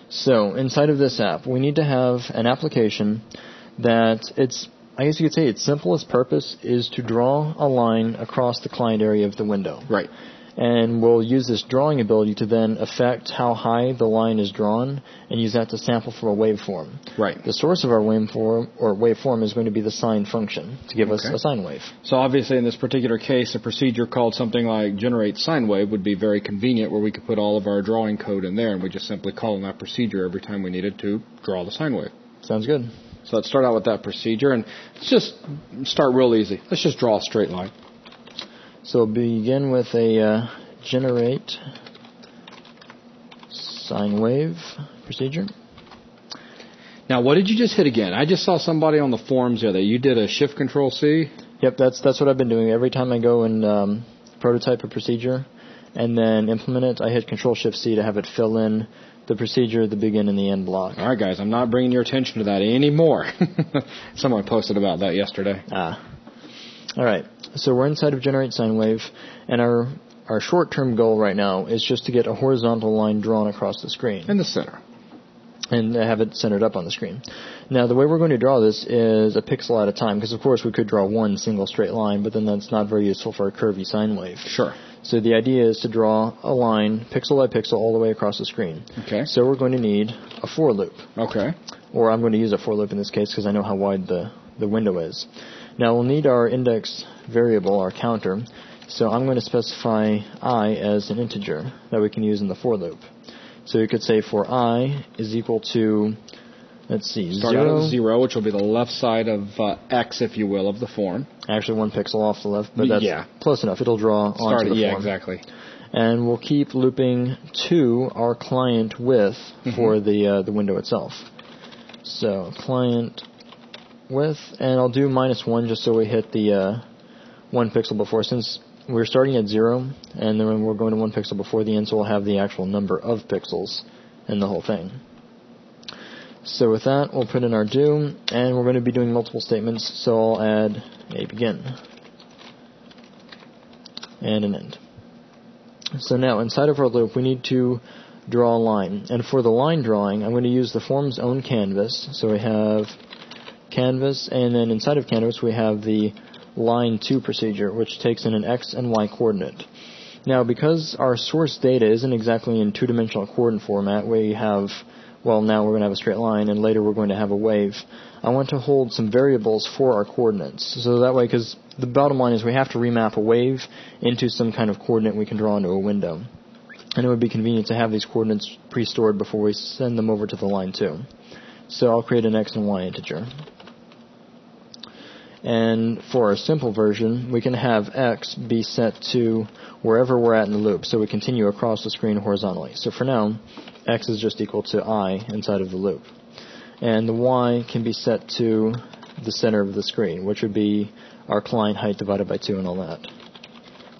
So inside of this app, we need to have an application that I guess you could say its simplest purpose is to draw a line across the client area of the window. Right. And we'll use this drawing ability to then affect how high the line is drawn and use that to sample for a waveform. Right. The source of our waveform is going to be the sine function to give us a sine wave. So obviously in this particular case, a procedure called something like generate sine wave would be very convenient, where we could put all of our drawing code in there and we just simply call on that procedure every time we needed to draw the sine wave. Sounds good. So let's start out with that procedure, and let's just start real easy. Let's just draw a straight line. So we'll begin with a generate sine wave procedure. Now, what did you just hit again? I just saw somebody on the forums there that you did a Shift Control C. Yep, that's what I've been doing. Every time I go and prototype a procedure and then implement it, I hit Control Shift C to have it fill in the procedure, the begin and the end block. All right, guys, I'm not bringing your attention to that anymore. Someone posted about that yesterday. All right, so we're inside of Generate Sine Wave, and our short-term goal right now is just to get a horizontal line drawn across the screen. In the center. and have it centered up on the screen. Now, the way we're going to draw this is a pixel at a time, because of course we could draw one single straight line, but then that's not very useful for a curvy sine wave. Sure. So the idea is to draw a line pixel by pixel all the way across the screen. Okay. So we're going to need a for loop. Okay. Or I'm going to use a for loop in this case because I know how wide the window is. Now we'll need our index variable, our counter. So I'm going to specify I as an integer that we can use in the for loop. So you could say for I is equal to, let's see, Start 0. out at 0, which will be the left side of X, if you will, of the form. Actually, 1 pixel off the left, but that's close enough. It'll draw onto the form. Exactly. And we'll keep looping to our client width for the window itself. So client width, and I'll do -1 just so we hit the 1 pixel before, since we're starting at 0, and then we're going to 1 pixel before the end, so we'll have the actual number of pixels in the whole thing. So with that, we'll put in our do, and we're going to be doing multiple statements, so I'll add a begin and an end. So now, inside of our loop, we need to draw a line. And for the line drawing, I'm going to use the form's own canvas. So we have canvas, and then inside of canvas, we have the line to procedure, which takes in an x and y coordinate. Now, because our source data isn't exactly in two-dimensional coordinate format, we have, well, now we're going to have a straight line, and later we're going to have a wave. I want to hold some variables for our coordinates. So that way, because the bottom line is we have to remap a wave into some kind of coordinate we can draw into a window. And it would be convenient to have these coordinates pre-stored before we send them over to the line too. So I'll create an x and y integer. And for our simple version, we can have x be set to wherever we're at in the loop. So we continue across the screen horizontally. So for now, x is just equal to I inside of the loop. And the y can be set to the center of the screen, which would be our client height divided by 2 and all that.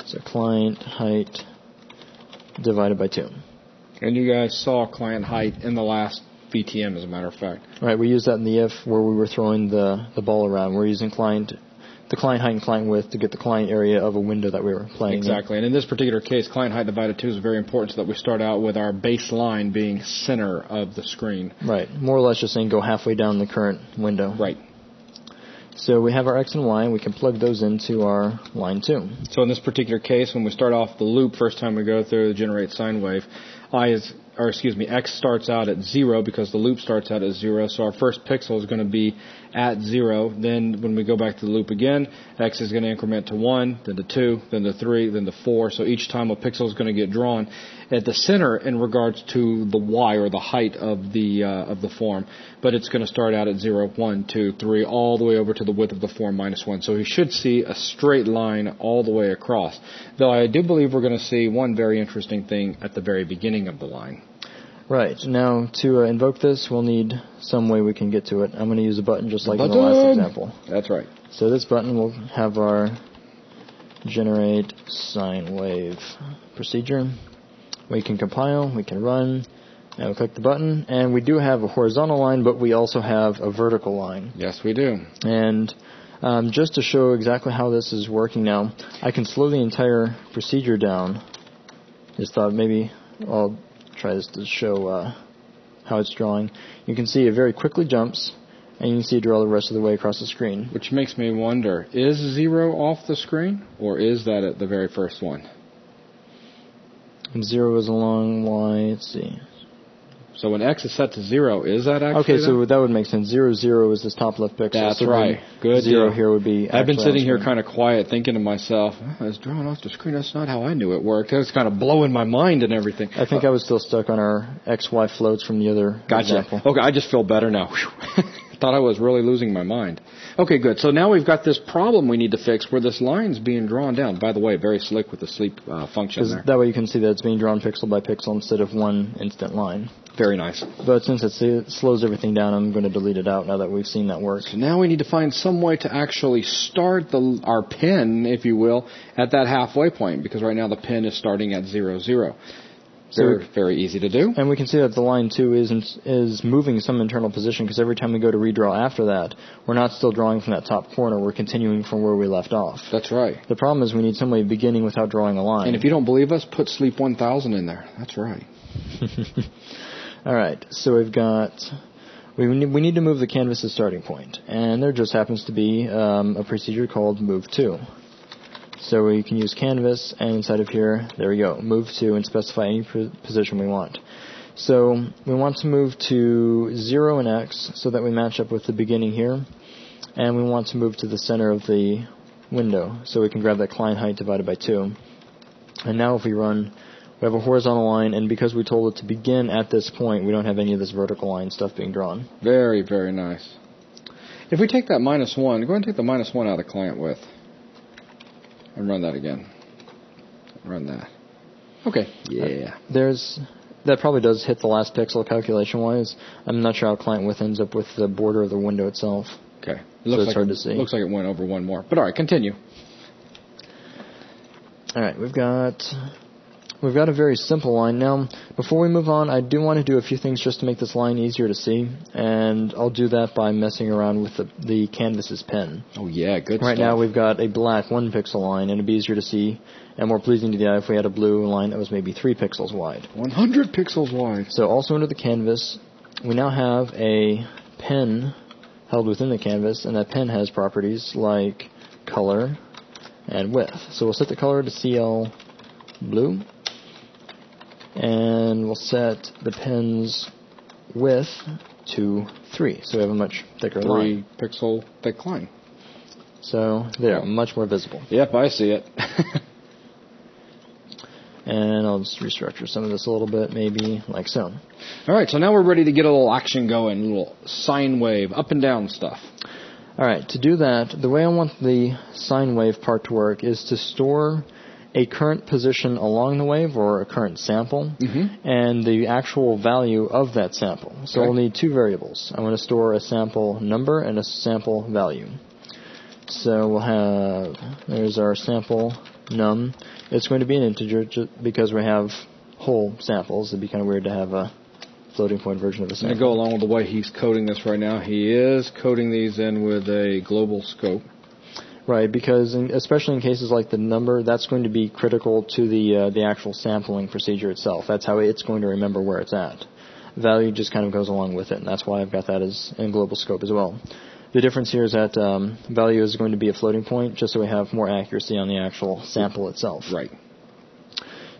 So client height divided by 2. And you guys saw client height in the last VTM, as a matter of fact. Right, we used that in the if where we were throwing the ball around. We're using the client height and client width to get the client area of a window that we were playing. Exactly, and in this particular case, client height divided 2 is very important so that we start out with our baseline being center of the screen. Right, more or less just saying go halfway down the current window. Right. So we have our x and y, and we can plug those into our line 2. So in this particular case, when we start off the loop, first time we go through the generate sine wave, x starts out at 0 because the loop starts out at 0, so our first pixel is going to be at 0. Then when we go back to the loop again, x is going to increment to 1, then to 2, then to 3, then to 4. So each time a pixel is going to get drawn at the center in regards to the y, or the height of the form. But it's going to start out at 0, 1, 2, 3, all the way over to the width of the form -1. So you should see a straight line all the way across. Though I do believe we're going to see one very interesting thing at the very beginning of the line. Right. Now, to invoke this, we'll need some way we can get to it. I'm going to use a button just like in the last example. That's right. So this button will have our generate sine wave procedure. We can compile, we can run, and we'll click the button. And we do have a horizontal line, but we also have a vertical line. Yes, we do. And just to show exactly how this is working now, I can slow the entire procedure down. Just thought maybe I'll try this to show how it's drawing. You can see it very quickly jumps, and you can see it draw the rest of the way across the screen. Which makes me wonder, is 0 off the screen, or is that at the very first one? And 0 is along y, let's see. So when x is set to 0, is that actually okay, so that would make sense. 0, 0 is this top left pixel. That's so right. Good 0 deal. here would be I've been sitting here kind of quiet thinking to myself, it's drawn off the screen. That's not how I knew it worked. It was kind of blowing my mind and everything. I think I was still stuck on our XY floats from the other example. Okay, I just feel better now. Thought I was really losing my mind. Okay, good. So now we've got this problem we need to fix where this line's being drawn down. By the way, very slick with the sleep function there. That way you can see that it's being drawn pixel by pixel instead of one instant line. Very nice. But since it slows everything down, I'm going to delete it out now that we've seen that work. So now we need to find some way to actually start our pin, if you will, at that halfway point, because right now the pin is starting at 0, 0. Very easy to do. And we can see that the line 2 is moving some internal position, because every time we go to redraw after that, we're not still drawing from that top corner. We're continuing from where we left off. That's right. The problem is we need some way of beginning without drawing a line. And if you don't believe us, put sleep 1000 in there. That's right. All right, so we've got... We need to move the canvas's starting point, and there just happens to be a procedure called move to. So we can use canvas, and inside of here, there we go, move to, and specify any position we want. So we want to move to 0 and X so that we match up with the beginning here, and we want to move to the center of the window so we can grab that client height divided by 2. And now if we run, we have a horizontal line, and because we told it to begin at this point, we don't have any of this vertical line stuff being drawn. Very, very nice. If we take that -1, go ahead and take the -1 out of the client width. And run that again. Run that. Okay. Yeah. That probably does hit the last pixel calculation-wise. I'm not sure how client width ends up with the border of the window itself. Okay. So it's hard to see. Looks like it went over one more. But all right, continue. All right, we've got a very simple line. Now, before we move on, I do want to do a few things just to make this line easier to see, and I'll do that by messing around with the canvas's pen. Oh, yeah, good Right stuff. now, we've got a black 1-pixel line, and it'd be easier to see and more pleasing to the eye if we had a blue line that was maybe 3 pixels wide. 100 pixels wide. So also under the canvas, we now have a pen held within the canvas, and that pen has properties like color and width. So we'll set the color to CL blue. And we'll set the pen's width to 3, so we have a much thicker line. 3-pixel thick line. So there, much more visible. Yep, I see it. And I'll just restructure some of this a little bit, maybe like so. All right, so now we're ready to get a little action going, a little sine wave, up and down stuff. All right, to do that, the way I want the sine wave part to work is to store a current position along the wave, or a current sample, and the actual value of that sample. So we'll need 2 variables. I want to store a sample number and a sample value. So we'll have, there's our sample num. It's going to be an integer because we have whole samples. It'd be kind of weird to have a floating point version of a sample. To go along with the way he's coding this right now, he is coding these in with a global scope. Right, because especially in cases like the number, that's going to be critical to the actual sampling procedure itself. That's how it's going to remember where it's at. Value just kind of goes along with it, and that's why I've got that as in global scope as well. The difference here is that value is going to be a floating point, just so we have more accuracy on the actual sample itself. Right.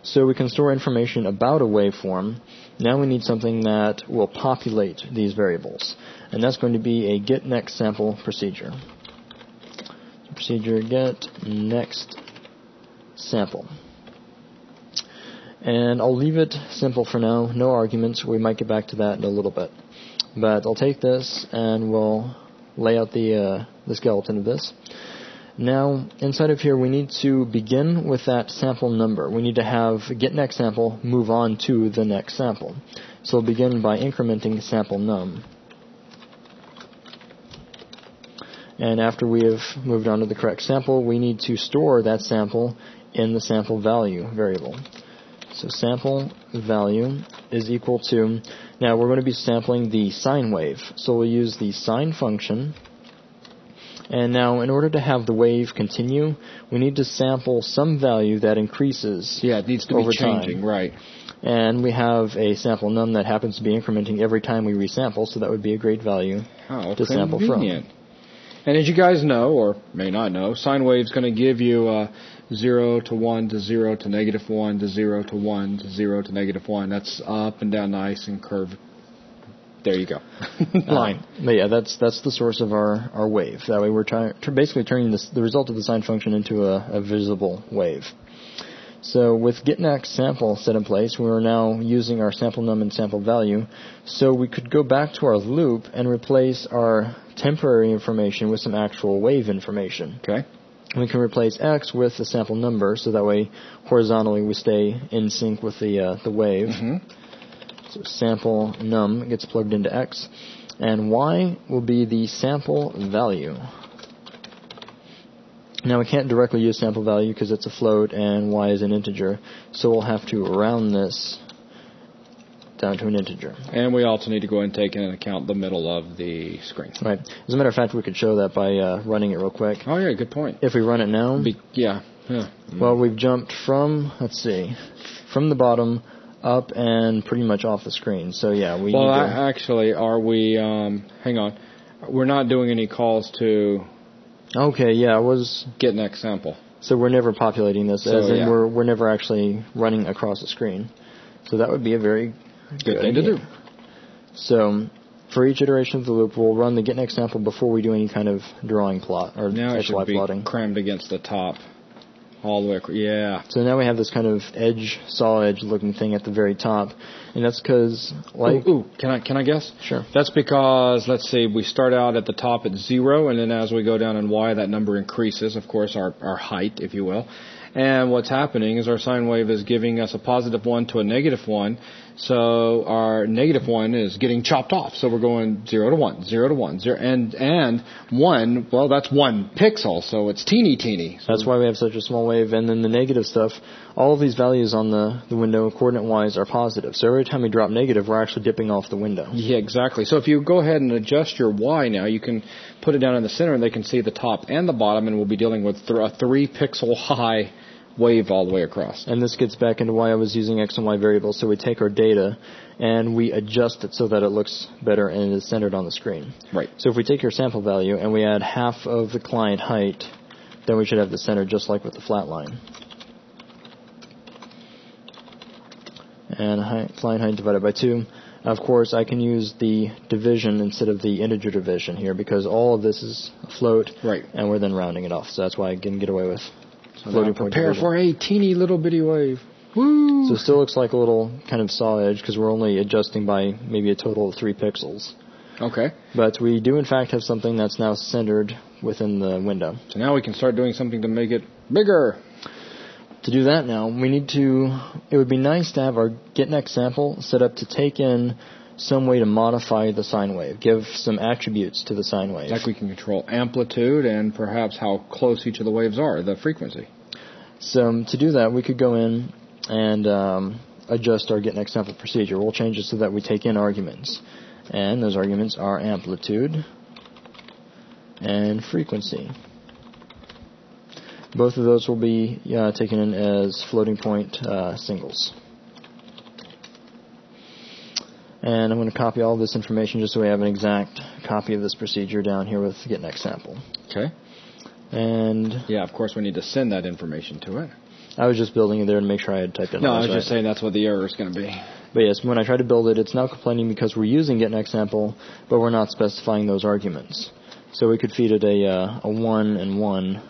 So we can store information about a waveform. Now we need something that will populate these variables, and that's going to be a get next sample procedure. Procedure get next sample. And I'll leave it simple for now, no arguments. We might get back to that in a little bit. But I'll take this and we'll lay out the skeleton of this. Now, inside of here, we need to begin with that sample number. We need to have get next sample move on to the next sample. So we'll begin by incrementing sample num. And after we have moved on to the correct sample, we need to store that sample in the sample value variable. So sample value is equal to, now we're going to be sampling the sine wave. So we'll use the sine function. And now in order to have the wave continue, we need to sample some value that increases over time. Yeah, it needs to be changing, right. And we have a sample num that happens to be incrementing every time we resample, so that would be a great value to sample from. And as you guys know, or may not know, sine wave's going to give you 0 to 1 to 0 to -1 to 0 to 1 to 0 to -1. That's up and down nice and curved. There you go. Line. But yeah, that's the source of our wave. That way we're basically turning the result of the sine function into a visible wave. So with getNext sample set in place, we're now using our sample num and sample value. So we could go back to our loop and replace our temporary information with some actual wave information. Okay. We can replace x with the sample number, so that way horizontally we stay in sync with the wave. So sample num gets plugged into x, and y will be the sample value. Now we can't directly use sample value because it's a float and y is an integer, so we'll have to round this down to an integer. And we also need to go ahead and take into account the middle of the screen. Right. As a matter of fact, we could show that by running it real quick. Oh yeah, good point. If we run it now, yeah. Well, we've jumped from, from the bottom up and pretty much off the screen. So yeah, we well, need to... actually, are we, hang on, we're not doing any calls to Okay, yeah, I was... get next sample. So we're never populating this, So, as in yeah. we're never actually running across the screen. So that would be a very Good thing to do. So for each iteration of the loop, we'll run the getNextSample before we do any kind of drawing plot or Now it should XY be plotting. crammed against the top all the way across. Yeah. So now we have this kind of saw edge looking thing at the very top, and that's because Can I guess? Sure. That's because, let's see, we start out at the top at 0, and then as we go down in Y, that number increases, of course, our height, if you will. And what's happening is our sine wave is giving us a positive 1 to a negative 1, so our negative 1 is getting chopped off. So we're going 0 to 1, 0 to 1, 0, and 1, well, that's 1 pixel, so it's teeny. So that's why we have such a small wave. And then the negative stuff, all of these values on the window, coordinate-wise, are positive. So every time we drop negative, we're actually dipping off the window. Yeah, exactly. So if you go ahead and adjust your Y now, you can put it down in the center, and they can see the top and the bottom, and we'll be dealing with a 3-pixel high wave all the way across. And this gets back into why I was using X and Y variables. So we take our data and we adjust it so that it looks better and is centered on the screen. Right. So if we take your sample value and we add half of the client height, then we should have the center just like with the flat line. And client height divided by 2. Of course, I can use the division instead of the integer division here because all of this is a float. Right. And we're then rounding it off. So that's why I can get away with So now prepare for a teeny little bitty wave. Woo! So it still looks like a little kind of saw edge because we're only adjusting by maybe a total of 3 pixels. Okay. But we do in fact have something that's now centered within the window. So now we can start doing something to make it bigger. To do that now, it would be nice to have our getNextSample set up to take in some way to modify the sine wave, give some attributes to the sine wave. Like we can control amplitude and perhaps how close each of the waves are, the frequency. So to do that, we could go in and adjust our getNextSample procedure. We'll change it so that we take in arguments. And those arguments are amplitude and frequency. Both of those will be taken in as floating point singles. And I'm going to copy all this information just so we have an exact copy of this procedure down here with getNextSample. Okay. And yeah, of course we need to send that information to it. I was just building it there to make sure I had typed it. No, I was just saying that's what the error is going to be. But yes, when I try to build it, it's now complaining because we're using getNextSample, but we're not specifying those arguments. So we could feed it a 1 and 1,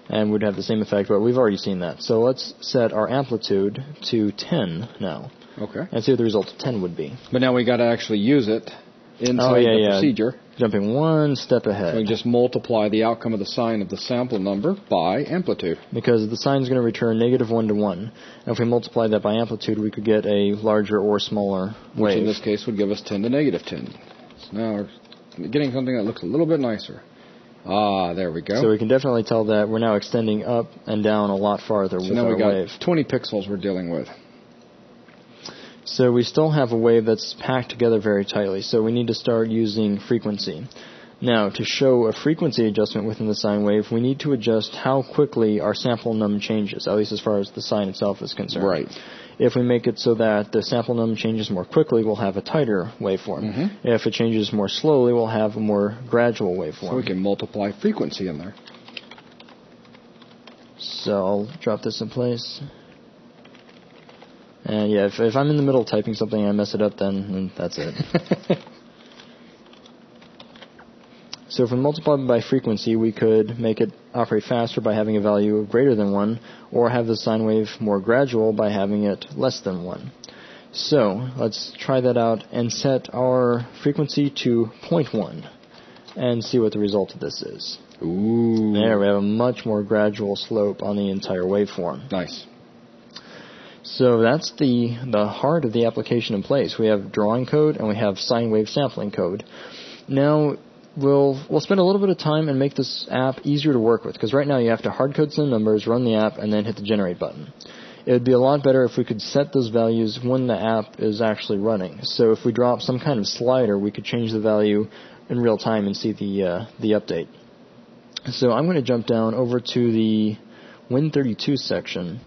and we'd have the same effect, but we've already seen that. So let's set our amplitude to 10 now. Okay. And see what the result of 10 would be. But now we got to actually use it inside the procedure. Jumping one step ahead. So we just multiply the outcome of the sine of the sample number by amplitude. Because the sine is going to return negative 1 to 1. And if we multiply that by amplitude, we could get a larger or smaller wave. Which in this case would give us 10 to negative 10. So now we're getting something that looks a little bit nicer. Ah, there we go. So we can definitely tell that we're now extending up and down a lot farther with our wave. So now we got 20 pixels we're dealing with. So we still have a wave that's packed together very tightly, so we need to start using frequency. Now, to show a frequency adjustment within the sine wave, we need to adjust how quickly our sample num changes, at least as far as the sine itself is concerned. Right. If we make it so that the sample num changes more quickly, we'll have a tighter waveform. Mm-hmm. If it changes more slowly, we'll have a more gradual waveform. So we can multiply frequency in there. So I'll drop this in place. And yeah, if I'm in the middle of typing something and I mess it up, then that's it. So if we multiply by frequency, we could make it operate faster by having a value of greater than 1, or have the sine wave more gradual by having it less than 1. So let's try that out and set our frequency to 0.1 and see what the result of this is. Ooh. There, we have a much more gradual slope on the entire waveform. Nice. So that's the heart of the application in place. We have drawing code and we have sine wave sampling code. Now we'll spend a little bit of time and make this app easier to work with, because right now you have to hard code some numbers, run the app, and then hit the generate button. It would be a lot better if we could set those values when the app is actually running. So if we drop some kind of slider, we could change the value in real time and see the update. So I'm going to jump down over to the Win32 section.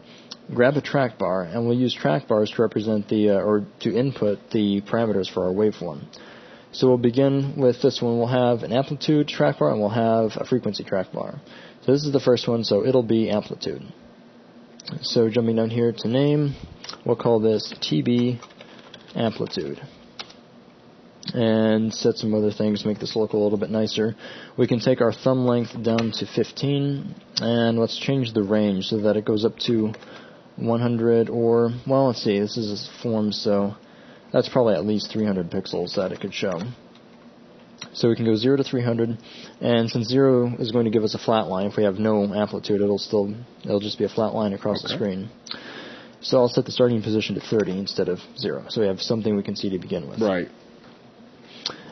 grab a trackbar, and we'll use trackbars to represent or to input the parameters for our waveform. So we'll begin with this one. We'll have an amplitude trackbar, and we'll have a frequency trackbar. So this is the first one, so it'll be amplitude. So jumping down here to name, we'll call this TB amplitude. And set some other things to make this look a little bit nicer. We can take our thumb length down to 15, and let's change the range so that it goes up to 100, or, well, let's see, this is a form, so that's probably at least 300 pixels that it could show. So we can go 0 to 300, and since 0 is going to give us a flat line, if we have no amplitude, it'll just be a flat line across the screen. So I'll set the starting position to 30 instead of 0, so we have something we can see to begin with. Right.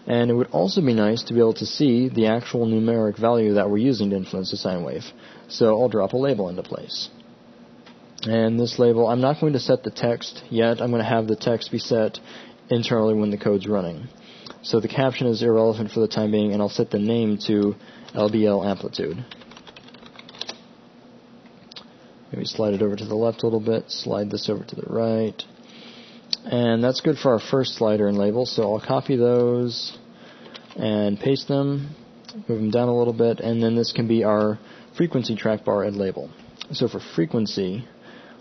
And it would also be nice to be able to see the actual numeric value that we're using to influence the sine wave. So I'll drop a label into place. And this label, I'm not going to set the text yet. I'm going to have the text be set internally when the code's running. So the caption is irrelevant for the time being, and I'll set the name to LBL amplitude. Maybe slide it over to the left a little bit, slide this over to the right. And that's good for our first slider and label, so I'll copy those and paste them, move them down a little bit, and then this can be our frequency trackbar and label. So for frequency,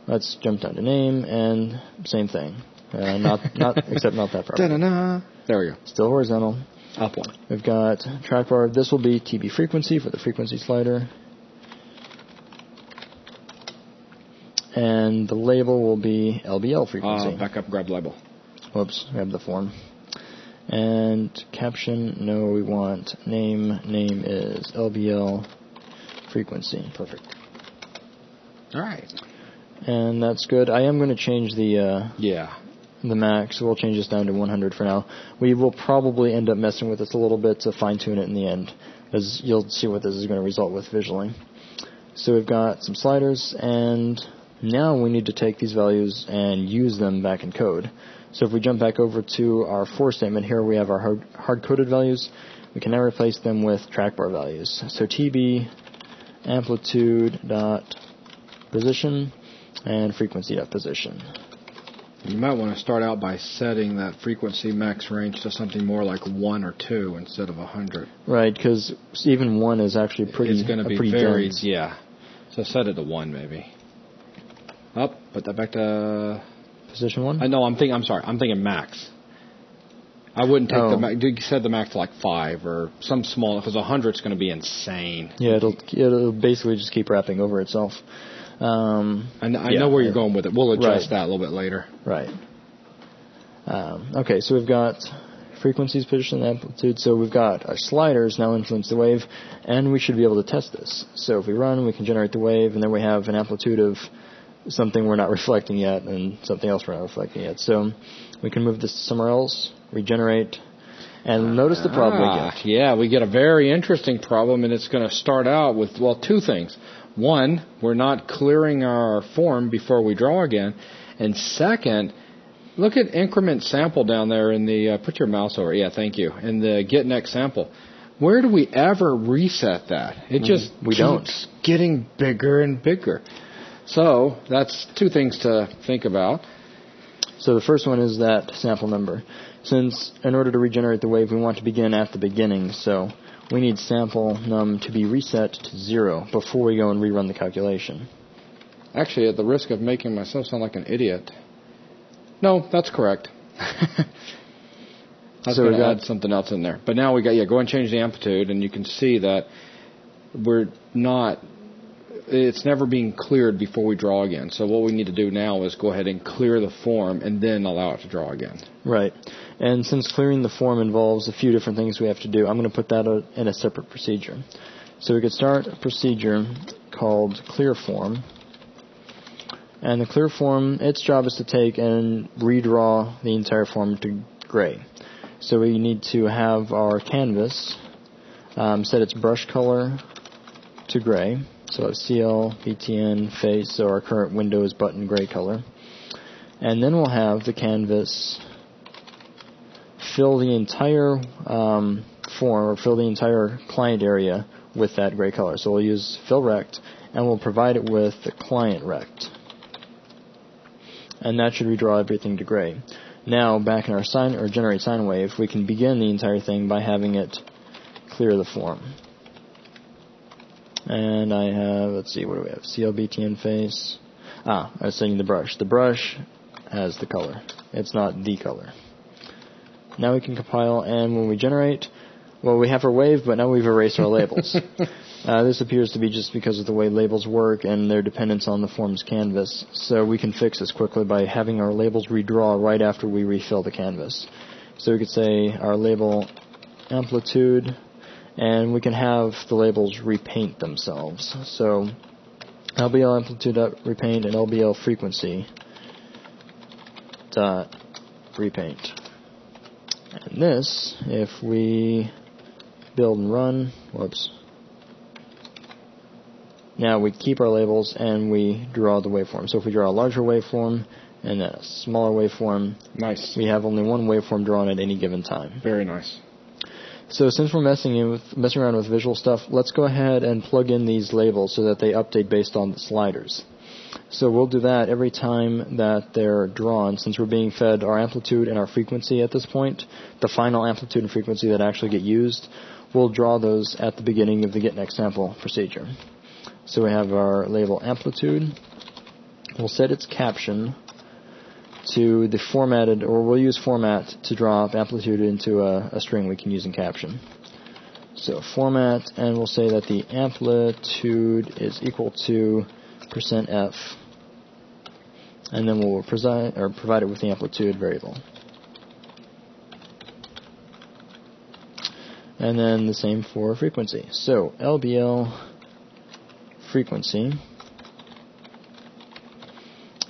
let's jump down to name, and same thing. Except not that far. Da-da-da. There we go. Still horizontal. Up one. We've got trackbar. This will be TB frequency for the frequency slider. And the label will be LBL frequency. Back up, grab label. Whoops, grab the form. And caption, no, we want name. Name is LBL frequency. Perfect. All right. And that's good. I am going to change the max. We'll change this down to 100 for now. We will probably end up messing with this a little bit to fine-tune it in the end, as you'll see what this is going to result with visually. So we've got some sliders, and now we need to take these values and use them back in code. So if we jump back over to our for statement, here we have our hard-coded values. We can now replace them with trackbar values. So TB amplitude dot position and frequency dot position. You might want to start out by setting that frequency max range to something more like 1 or 2 instead of 100. Right, because even 1 is actually pretty. It's going to be very dense. Yeah. So set it to 1 maybe. Put that back to position 1. I'm thinking max. I wouldn't take the max. You said the max to like 5 or some small, because 100 is going to be insane. Yeah, it'll basically just keep wrapping over itself. I know where you're going with it. We'll address that a little bit later. Right. Okay, so we've got frequencies, position, and amplitude. So we've got our sliders now influence the wave, and we should be able to test this. So if we run, we can generate the wave, and then we have an amplitude of something we're not reflecting yet, and something else we're not reflecting yet. So we can move this somewhere else, regenerate, and notice the problem we get. Yeah, we get a very interesting problem, and it's going to start out with, two things. One, we're not clearing our form before we draw again. And second, look at increment sample down there in the, put your mouse over, thank you, in the get next sample. Where do we ever reset that? It just keeps getting bigger and bigger. So that's two things to think about. So the first one is that sample number. Since in order to regenerate the wave, we want to begin at the beginning, so we need sample num to be reset to 0 before we go and rerun the calculation. Actually, at the risk of making myself sound like an idiot. No, that's correct. I was going to add something else in there. But now we got, go ahead and change the amplitude, and you can see that it's never being cleared before we draw again. So what we need to do now is go ahead and clear the form and then allow it to draw again. Right. And since clearing the form involves a few different things we have to do, I'm going to put that in a separate procedure. So we could start a procedure called clear form. And the clear form, its job is to take and redraw the entire form to gray. So we need to have our canvas set its brush color to gray. So CL, BTN, face, so our current Windows button gray color. And then we'll have the canvas fill the entire form, or fill the entire client area with that gray color. So we'll use fill rect, and we'll provide it with the client rect. and that should redraw everything to gray. Now, back in our generate sine wave, we can begin the entire thing by having it clear the form. And I have, let's see, what do we have? CLBTN face. I was saying the brush. The brush has the color. It's not the color. Now we can compile, and when we generate, well, we have our wave, but now we've erased our labels. This appears to be just because of the way labels work and their dependence on the form's canvas. So we can fix this quickly by having our labels redraw right after we refill the canvas. So we could say our label amplitude, and we can have the labels repaint themselves. So LBL amplitude repaint and LBL frequency dot repaint. And this, if we build and run, whoops. Now we keep our labels and we draw the waveform. So if we draw a larger waveform and a smaller waveform, nice. We have only one waveform drawn at any given time. Very nice. So since we're messing around with visual stuff, let's go ahead and plug in these labels so that they update based on the sliders. So we'll do that every time that they're drawn, since we're being fed our amplitude and our frequency at this point. The final amplitude and frequency that actually get used, we'll draw those at the beginning of the getNextSample procedure. So we have our label amplitude. We'll set its caption to the formatted, or we'll use format to drop amplitude into a string we can use in caption. So format, and we'll say that the amplitude is equal to %f, and then we'll provide it with the amplitude variable. And then the same for frequency. So LBL frequency,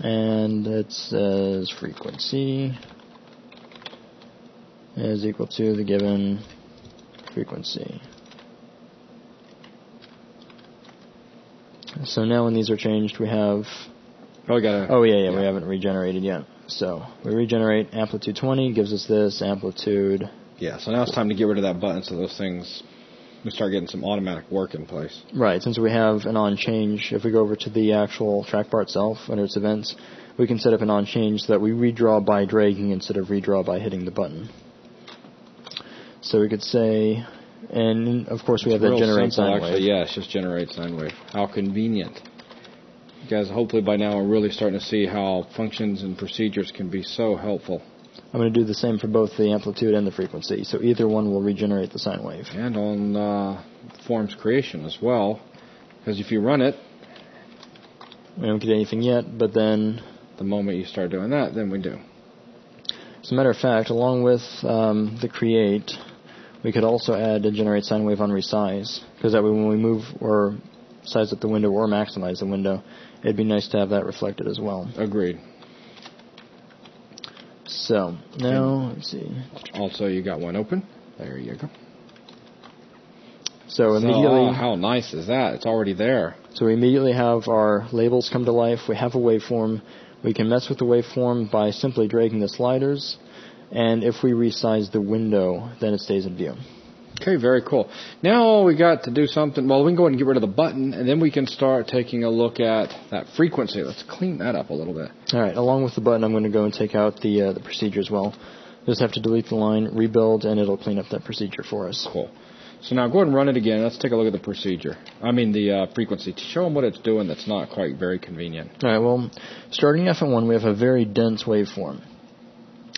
and it says frequency is equal to the given frequency. So now when these are changed, we have... we haven't regenerated yet. So we regenerate amplitude 20, gives us this amplitude. Yeah, so now it's time to get rid of that button so those things, we start getting some automatic work in place. Right, since we have an on change, if we go over to the actual track bar itself, under its events, we can set up an on change so that we redraw by dragging instead of redraw by hitting the button. So we could say... And, of course, we have that generate sine wave. Yeah, it's just generate sine wave. How convenient. You guys, hopefully by now, are really starting to see how functions and procedures can be so helpful. I'm going to do the same for both the amplitude and the frequency, so either one will regenerate the sine wave. And on form's creation as well, because if you run it... We don't get anything yet, but then... The moment you start doing that, then we do. As a matter of fact, along with the create... We could also add a generate sine wave on resize, because that way when we move or size up the window or maximize the window, it'd be nice to have that reflected as well. Agreed. So, now, let's see. Also, you got one open. There you go. So immediately... how nice is that? It's already there. So we immediately have our labels come to life. We have a waveform. We can mess with the waveform by simply dragging the sliders. And if we resize the window, then it stays in view. Okay, very cool. Now we got to do something. Well, we can go ahead and get rid of the button, and then we can start taking a look at that frequency. Let's clean that up a little bit. All right, along with the button, I'm going to go and take out the procedure as well. Just have to delete the line, rebuild, and it'll clean up that procedure for us. Cool. So now go ahead and run it again. Let's take a look at the procedure. The frequency. To show them what it's doing that's not quite very convenient. All right, well, starting off at 1, we have a very dense waveform.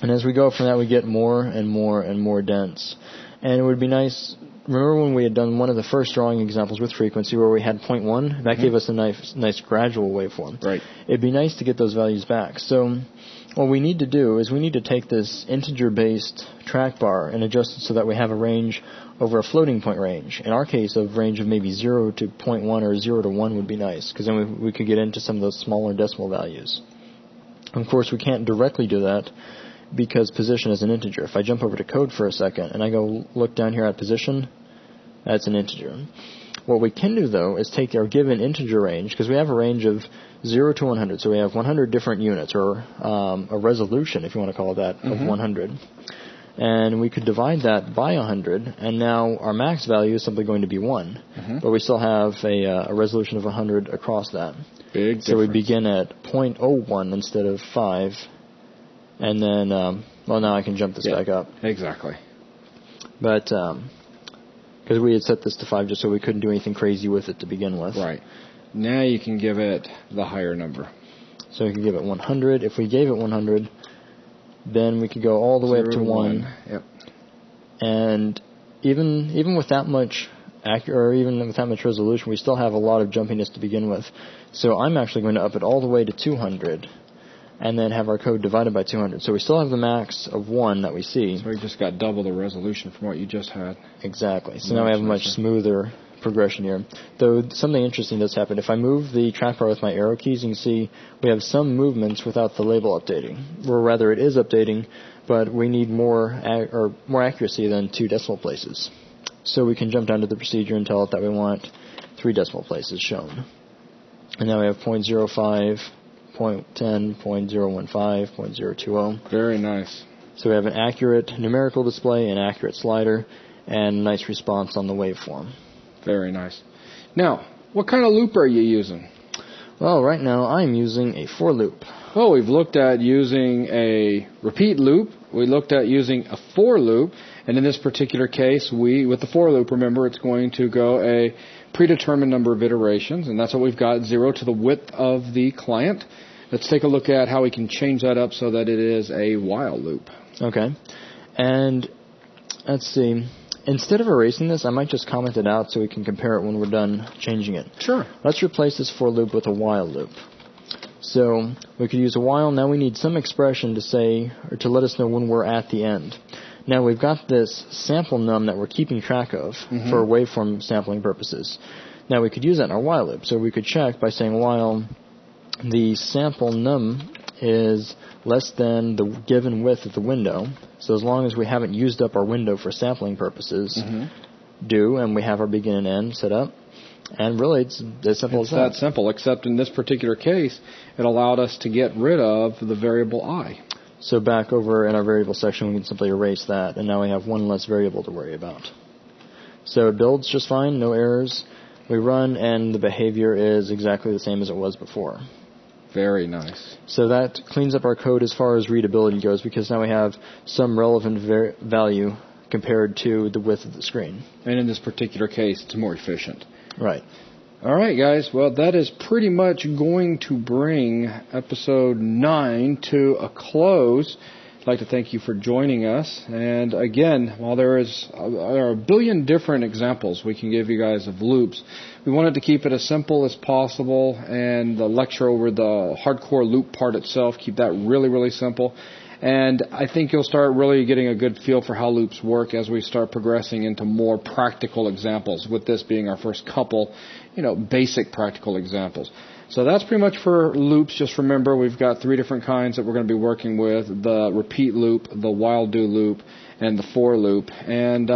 And as we go from that, we get more and more and more dense. And it would be nice, remember when we had done one of the first drawing examples with frequency where we had 0.1? That gave us a nice gradual waveform. Right. It'd be nice to get those values back. So what we need to do is we need to take this integer-based track bar and adjust it so that we have a range over a floating point range. In our case, a range of maybe 0 to 0.1 or 0 to 1 would be nice, because then we could get into some of those smaller decimal values. Of course, we can't directly do that, because position is an integer. If I jump over to code for a second and I go look down here at position, that's an integer. What we can do, though, is take our given integer range, because we have a range of 0 to 100, so we have 100 different units, or a resolution, if you want to call it that, of 100. And we could divide that by 100, and now our max value is simply going to be 1. But we still have a resolution of 100 across that. Big So we difference. begin at 0.01 instead of 5. And then, well, now I can jump this back up. Exactly. But, because we had set this to 5 just so we couldn't do anything crazy with it to begin with. Right. Now you can give it the higher number. So we can give it 100. If we gave it 100, then we could go all the way up to 1. Yep. And even with that much or even with that much resolution, we still have a lot of jumpiness to begin with. So I'm actually going to up it all the way to 200, and then have our code divided by 200. So we still have the max of 1 that we see. So we just got double the resolution from what you just had. Exactly. So now we have a much smoother progression here. Though something interesting does happen. If I move the trackbar with my arrow keys, you can see we have some movements without the label updating. Or rather, it is updating, but we need more accuracy than 2 decimal places. So we can jump down to the procedure and tell it that we want 3 decimal places shown. And now we have 0.05, 0.10, 0.015, 0.020. Very nice. So we have an accurate numerical display, an accurate slider, and a nice response on the waveform. Very nice. Now, what kind of loop are you using? Well, right now I'm using a for loop. Well, we've looked at using a repeat loop. We looked at using a for loop. And in this particular case, with the for loop, remember, it's going to go a predetermined number of iterations. And that's what we've got, 0 to the width of the client. Let's take a look at how we can change that up so that it is a while loop. Okay. And let's see. Instead of erasing this, I might just comment it out so we can compare it when we're done changing it. Sure. Let's replace this for loop with a while loop. So we could use a while. Now we need some expression to say, or to let us know when we're at the end. Now we've got this sample num that we're keeping track of for waveform sampling purposes. Now we could use that in our while loop. So we could check by saying while the sample num is less than the given width of the window. So as long as we haven't used up our window for sampling purposes, and we have our begin and end set up. And really, it's as simple as that. It's that simple, except in this particular case, it allowed us to get rid of the variable I. So back over in our variable section, we can simply erase that, and now we have one less variable to worry about. So it builds just fine, no errors. We run, and the behavior is exactly the same as it was before. Very nice. So that cleans up our code as far as readability goes, because now we have some relevant value compared to the width of the screen. And in this particular case, it's more efficient. Right. All right, guys. Well, that is pretty much going to bring episode 9 to a close. I'd like to thank you for joining us. And again, while there are a billion different examples we can give you guys of loops, we wanted to keep it as simple as possible and the lecture over the hardcore loop part itself, keep that really, really simple. And I think you'll start really getting a good feel for how loops work as we start progressing into more practical examples, with this being our first couple, basic practical examples. So that's pretty much for loops. Just remember, we've got 3 different kinds that we're going to be working with: the repeat loop, the while do loop, and the for loop. And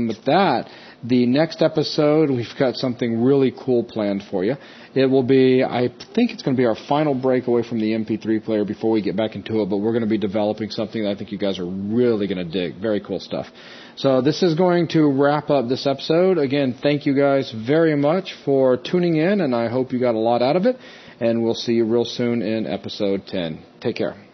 with that, the next episode, we've got something really cool planned for you. It will be, I think it's going to be our final break away from the MP3 player before we get back into it, but we're going to be developing something that I think you guys are really going to dig. Very cool stuff. So this is going to wrap up this episode. Again, thank you guys very much for tuning in, and I hope you got a lot out of it. And we'll see you real soon in episode 10. Take care.